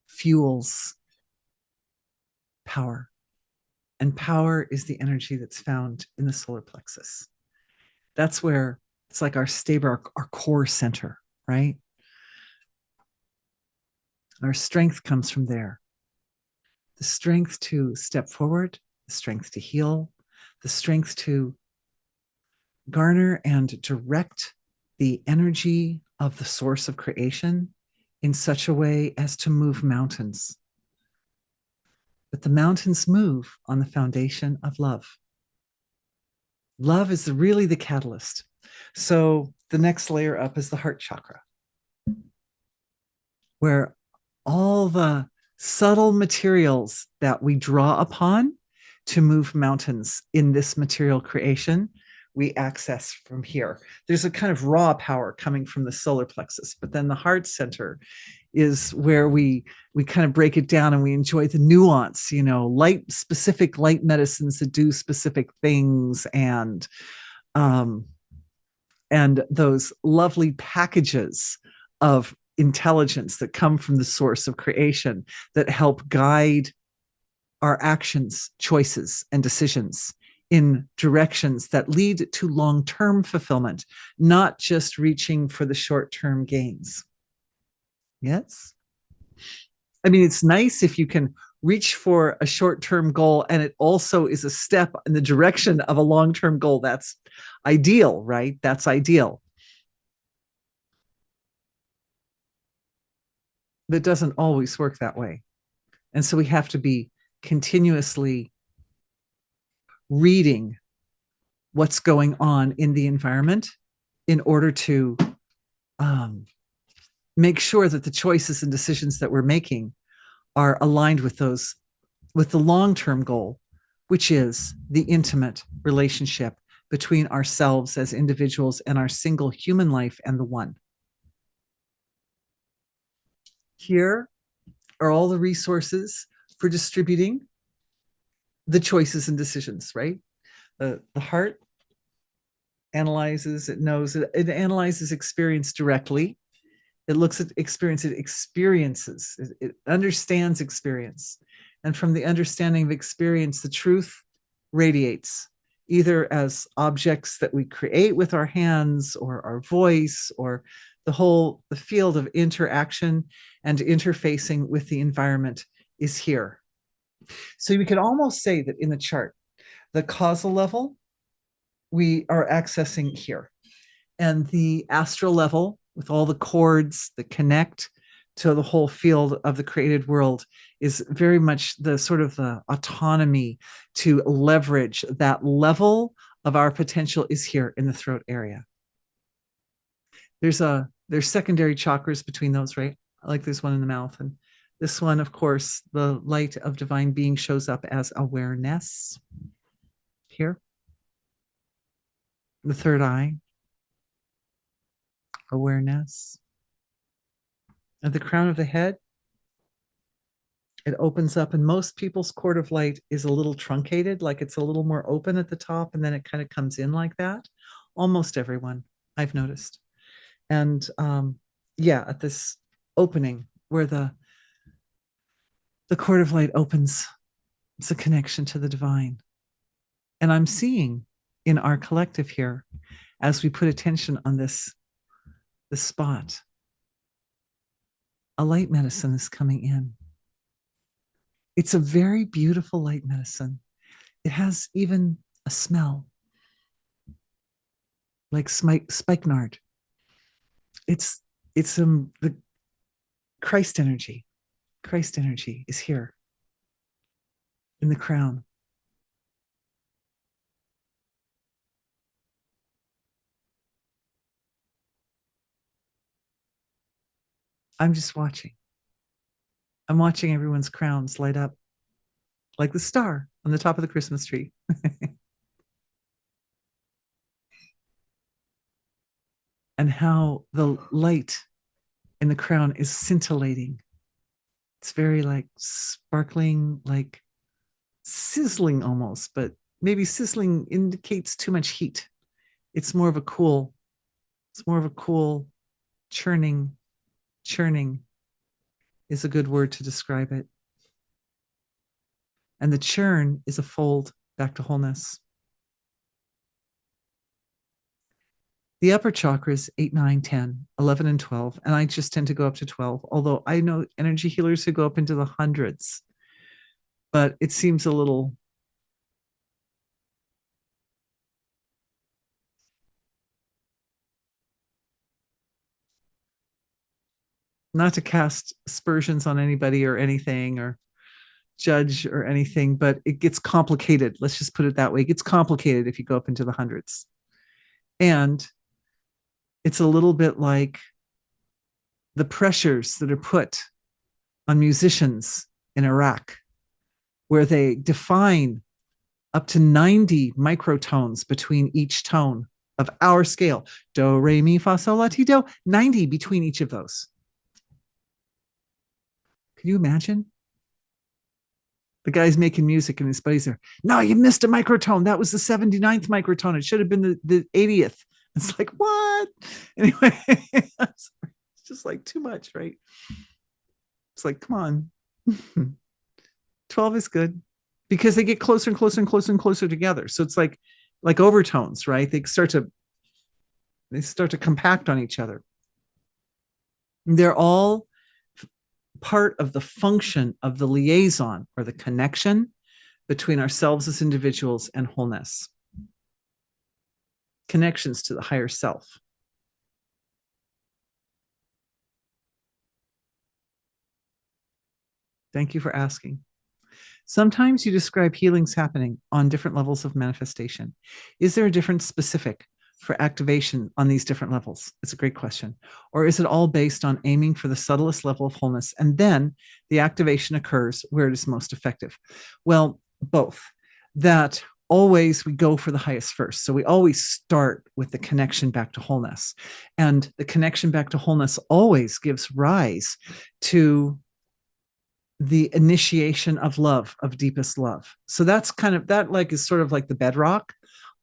fuels power, and power is the energy that's found in the solar plexus. That's where it's like our stable, our core center, right? Our strength comes from there. The strength to step forward, the strength to heal, the strength to garner and direct the energy of the source of creation in such a way as to move mountains. But the mountains move on the foundation of love. Love is really the catalyst. So the next layer up is the heart chakra, where all the subtle materials that we draw upon to move mountains in this material creation, we access from here. There's a kind of raw power coming from the solar plexus, but then the heart center is where we kind of break it down and we enjoy the nuance, specific light medicines that do specific things, and those lovely packages of intelligence that come from the source of creation that help guide our actions, choices, and decisions in directions that lead to long-term fulfillment, not just reaching for the short-term gains. Yes? I mean, it's nice if you can reach for a short-term goal and it also is a step in the direction of a long-term goal. That's ideal, right? That's ideal. But it doesn't always work that way. And so we have to be continuously reading what's going on in the environment in order to make sure that the choices and decisions that we're making are aligned with the long-term goal, which is the intimate relationship between ourselves as individuals and our single human life and the one. Here are all the resources for distributing the choices and decisions, right? The heart analyzes, it knows, it analyzes experience directly. It looks at experience, it experiences, it understands experience. And from the understanding of experience, the truth radiates, either as objects that we create with our hands or our voice, or the field of interaction and interfacing with the environment is here. So we could almost say that in the chart, the causal level, we are accessing here. And the astral level, with all the cords that connect to the whole field of the created world, is very much the sort of the autonomy to leverage that level of our potential is here in the throat area. There's secondary chakras between those, right? Like there's one in the mouth, and this one, of course, the light of divine being shows up as awareness here. The third eye, awareness. At the crown of the head, it opens up, and most people's cord of light is a little truncated, like it's a little more open at the top, and then it kind of comes in like that. Almost everyone, I've noticed. And at this opening where the cord of light opens, it's a connection to the divine. And I'm seeing in our collective here, as we put attention on this spot, a light medicine is coming in. It's a very beautiful light medicine. It has even a smell like spikenard. It's the Christ energy. Christ energy is here in the crown. I'm just watching. I'm watching everyone's crowns light up like the star on the top of the Christmas tree. and how the light in the crown is scintillating. It's very like sparkling, like sizzling almost, but maybe sizzling indicates too much heat. It's more of a cool, it's more of a cool churning. Churning is a good word to describe it. And the churn is a fold back to wholeness. The upper chakras, 8, 9, 10, 11, and 12. And I just tend to go up to 12, although I know energy healers who go up into the hundreds. But it seems a little not to cast aspersions on anybody or anything or judge or anything, but it gets complicated. Let's just put it that way. It gets complicated if you go up into the hundreds. And it's a little bit like the pressures that are put on musicians in Iraq, where they define up to 90 microtones between each tone of our scale. Do, re, mi, fa, sol, la, ti, do, 90 between each of those. Can you imagine? The guy's making music and his buddies are, no, you missed a microtone. That was the 79th microtone. It should have been the 80th. It's like, what? Anyway, it's just like too much, right? It's like, come on. 12 is good because they get closer and closer and closer and closer together. So it's like overtones, right? They start to compact on each other. They're all part of the function of the liaison or the connection between ourselves as individuals and wholeness. Connections to the higher self. Thank you for asking. Sometimes you describe healings happening on different levels of manifestation. Is there a different specific for activation on these different levels? It's a great question. Or is it all based on aiming for the subtlest level of wholeness and then the activation occurs where it is most effective? Well, both. That always we go for the highest first. So we always start with the connection back to wholeness. And the connection back to wholeness always gives rise to the initiation of love, of deepest love. So that's kind of, that like is sort of like the bedrock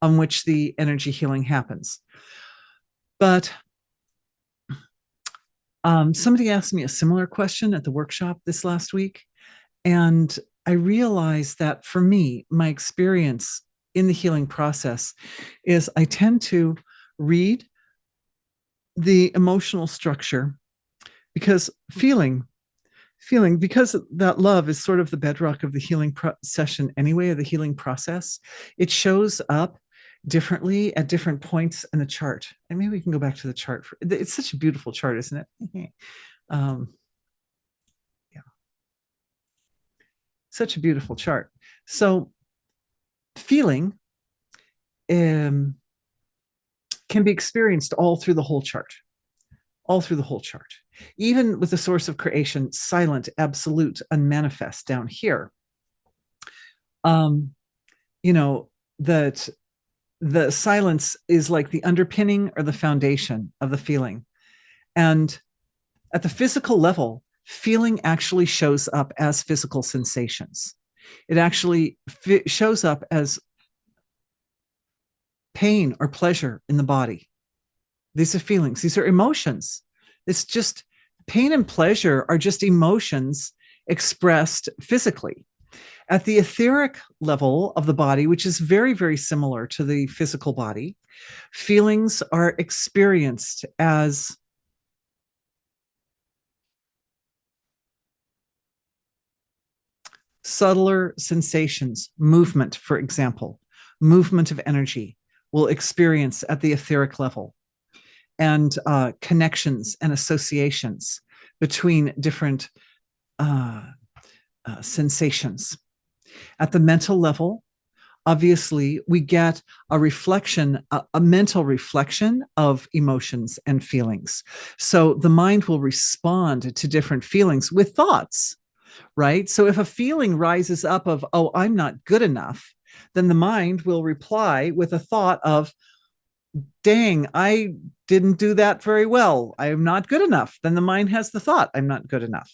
on which the energy healing happens. But somebody asked me a similar question at the workshop this last week. And I realized that for me, my experience in the healing process is I tend to read the emotional structure because feeling, because that love is sort of the bedrock of the healing session anyway, of the healing process, it shows up differently at different points in the chart. And maybe we can go back to the chart. It's such a beautiful chart, isn't it? Yeah. Such a beautiful chart. So feeling can be experienced all through the whole chart. All through the whole chart. Even with the source of creation, silent, absolute, unmanifest down here. You know, that the silence is like the underpinning or the foundation of the feeling. And at the physical level, feeling actually shows up as physical sensations. It actually shows up as pain or pleasure in the body. These are feelings. These are emotions. It's just pain and pleasure are just emotions expressed physically. At the etheric level of the body, which is very, very similar to the physical body, feelings are experienced as subtler sensations, movement, for example, movement of energy will experience at the etheric level, and connections and associations between different sensations. At the mental level, obviously, we get a reflection, a mental reflection of emotions and feelings. So the mind will respond to different feelings with thoughts, right? So if a feeling rises up of, oh, I'm not good enough, then the mind will reply with a thought of, dang, I didn't do that very well. I am not good enough. Then the mind has the thought, I'm not good enough,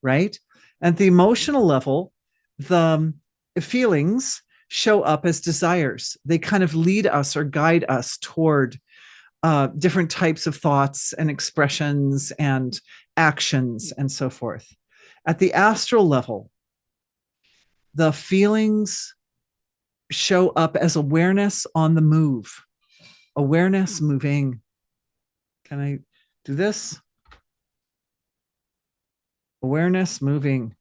right? At the emotional level, the feelings show up as desires. They kind of lead us or guide us toward different types of thoughts and expressions and actions and so forth. At the astral level, the feelings show up as awareness on the move, awareness moving. Can I do this? Awareness moving.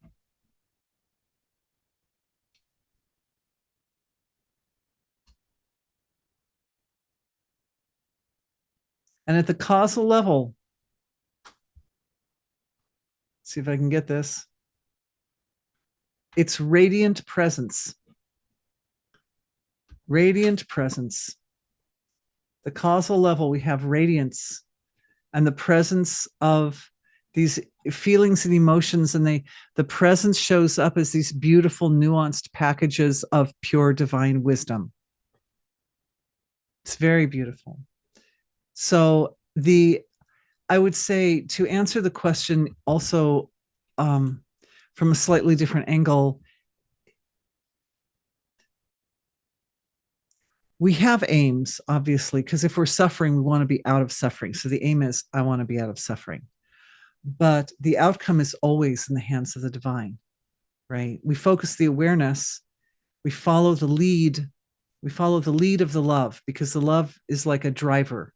And at the causal level, see if I can get this. It's radiant presence. Radiant presence. The causal level, we have radiance and the presence of these feelings and emotions, and the presence shows up as these beautiful, nuanced packages of pure divine wisdom. It's very beautiful. So I would say, to answer the question also from a slightly different angle, we have aims, obviously, because if we're suffering, we want to be out of suffering. So the aim is, I want to be out of suffering. But the outcome is always in the hands of the divine, right? We focus the awareness, we follow the lead, we follow the lead of the love, because the love is like a driver.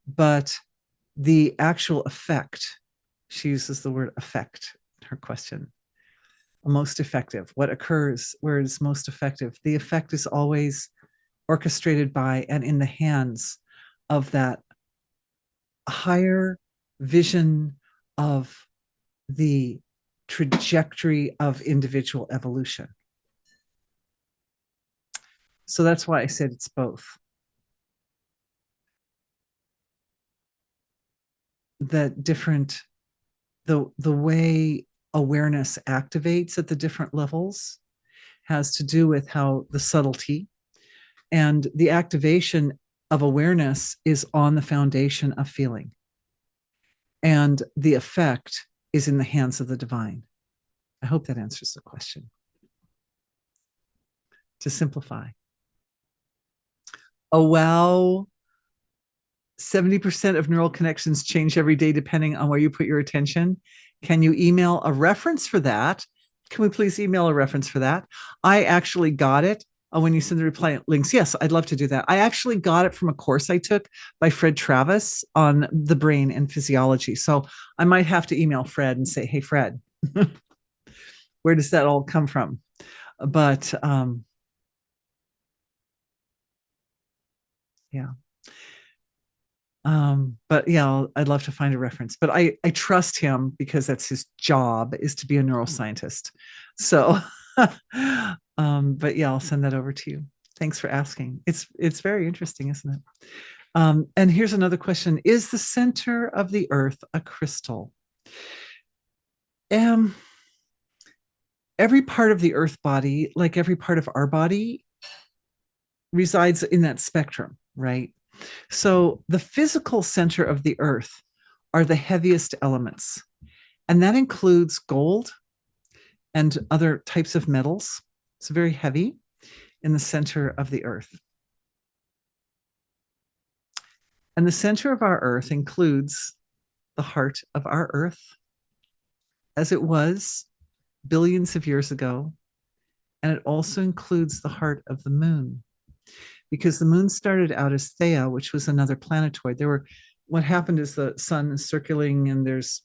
But the actual effect, she uses the word effect in her question, most effective, what occurs, where it's most effective. The effect is always orchestrated by and in the hands of that higher vision of the trajectory of individual evolution. So that's why I said it's both. That different, the way awareness activates at the different levels has to do with how the subtlety and the activation of awareness is on the foundation of feeling. And the effect is in the hands of the divine. I hope that answers the question. To simplify. Oh, wow. 70% of neural connections change every day depending on where you put your attention. Can you email a reference for that? Can we please email a reference for that? I actually got it when you send the reply links. Yes, I'd love to do that. I actually got it from a course I took by Fred Travis on the brain and physiology. So I might have to email Fred and say, hey, Fred, where does that all come from? But yeah. But yeah, I'd love to find a reference. But I trust him because that's his job, is to be a neuroscientist. So but yeah, I'll send that over to you. Thanks for asking. It's very interesting, isn't it? And here's another question. Is the center of the earth a crystal? Every part of the earth body, like every part of our body, resides in that spectrum, right? So the physical center of the earth are the heaviest elements, and that includes gold and other types of metals. It's very heavy in the center of the earth. And the center of our earth includes the heart of our earth as it was billions of years ago. And it also includes the heart of the moon, because the moon started out as Theia, which was another planetoid. What happened is the sun is circling and there's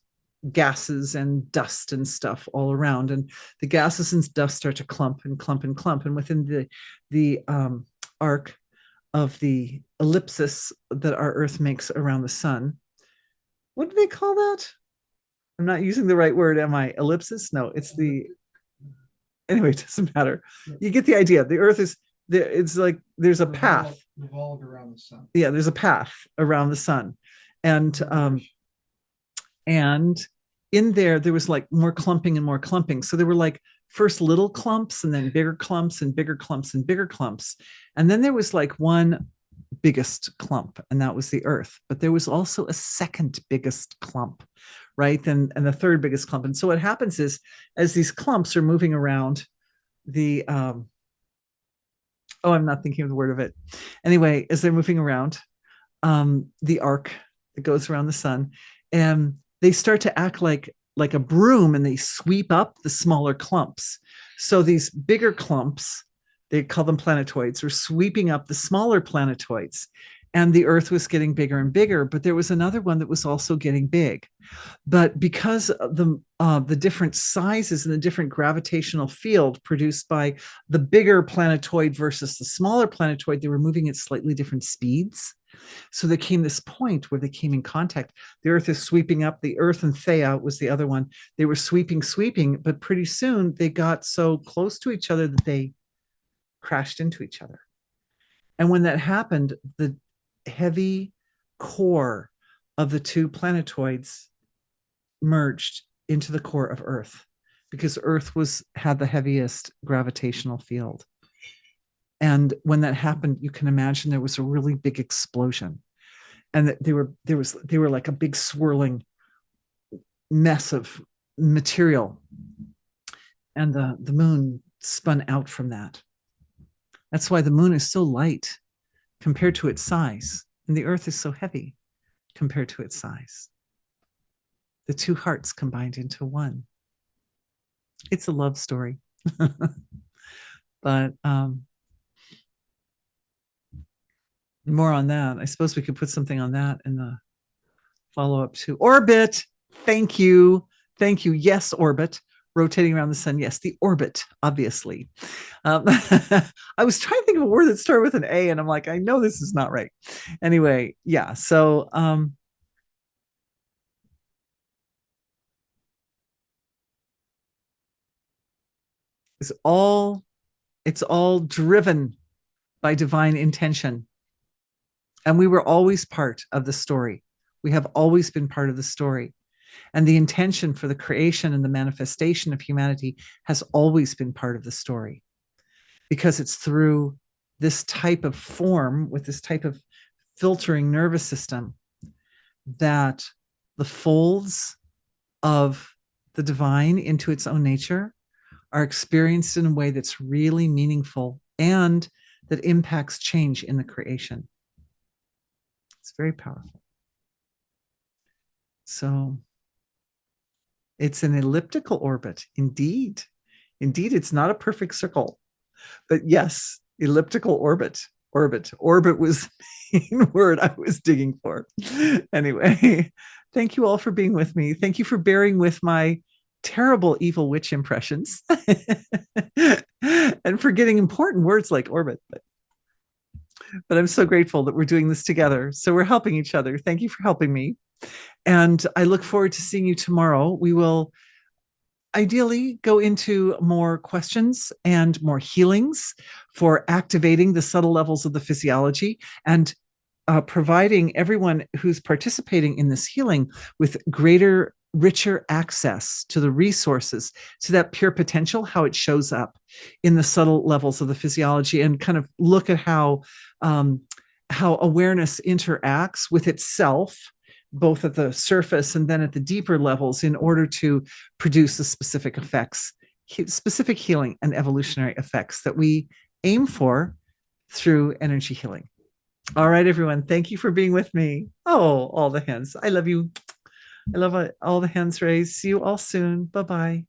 gases and dust and stuff all around, and the gases and dust start to clump and clump and clump, and within the arc of the ellipsis that our earth makes around the sun, what do they call that? I'm not using the right word, am I? Ellipsis? No, it's anyway, it doesn't matter. You get the idea. The earth is there. It's like there's a path revolved around the sun. Yeah, there's a path around the sun, and in there was like more clumping and more clumping. So there were like first little clumps and then bigger clumps and bigger clumps and bigger clumps, and then there was like one biggest clump, and that was the earth. But there was also a second biggest clump, right? And the third biggest clump. And so what happens is, as these clumps are moving around the I'm not thinking of the word of it. Anyway, as they're moving around the arc that goes around the sun, and they start to act like a broom, and they sweep up the smaller clumps. So these bigger clumps, they call them planetoids, were sweeping up the smaller planetoids. And the Earth was getting bigger and bigger, but there was another one that was also getting big. But because of the different sizes and the different gravitational field produced by the bigger planetoid versus the smaller planetoid, they were moving at slightly different speeds. So there came this point where they came in contact. The Earth is sweeping up. The Earth and Theia was the other one. They were sweeping, but pretty soon they got so close to each other that they crashed into each other. And when that happened, the heavy core of the two planetoids merged into the core of Earth, because Earth had the heaviest gravitational field. And when that happened, you can imagine there was a really big explosion, and that they were like a big swirling mess of material, and the moon spun out from that. That's why the moon is so light compared to its size, and the Earth is so heavy compared to its size. The two hearts combined into one. It's a love story. But more on that. I suppose we could put something on that in the follow-up to orbit. Thank you. Yes, orbit. Rotating around the sun. Yes, the orbit, obviously. I was trying to think of a word that started with an A, and I'm like, I know this is not right. Anyway, yeah. So it's all driven by divine intention. And we were always part of the story. We have always been part of the story. And the intention for the creation and the manifestation of humanity has always been part of the story, because it's through this type of form, with this type of filtering nervous system, that the folds of the divine into its own nature are experienced in a way that's really meaningful and that impacts change in the creation. It's very powerful. So it's an elliptical orbit. Indeed, it's not a perfect circle, but yes, elliptical orbit. Orbit was the main word I was digging for. Anyway, thank you all for being with me. Thank you for bearing with my terrible evil witch impressions and for getting important words like orbit. But I'm so grateful that we're doing this together. So we're helping each other. Thank you for helping me. And I look forward to seeing you tomorrow. We will ideally go into more questions and more healings for activating the subtle levels of the physiology, and providing everyone who's participating in this healing with greater, richer access to the resources, to that pure potential, how it shows up in the subtle levels of the physiology, and kind of look at how awareness interacts with itself, both at the surface and then at the deeper levels, in order to produce the specific effects, specific healing and evolutionary effects that we aim for through energy healing. All right, everyone. Thank you for being with me. Oh, all the hands. I love you. I love all the hands raised. See you all soon. Bye-bye.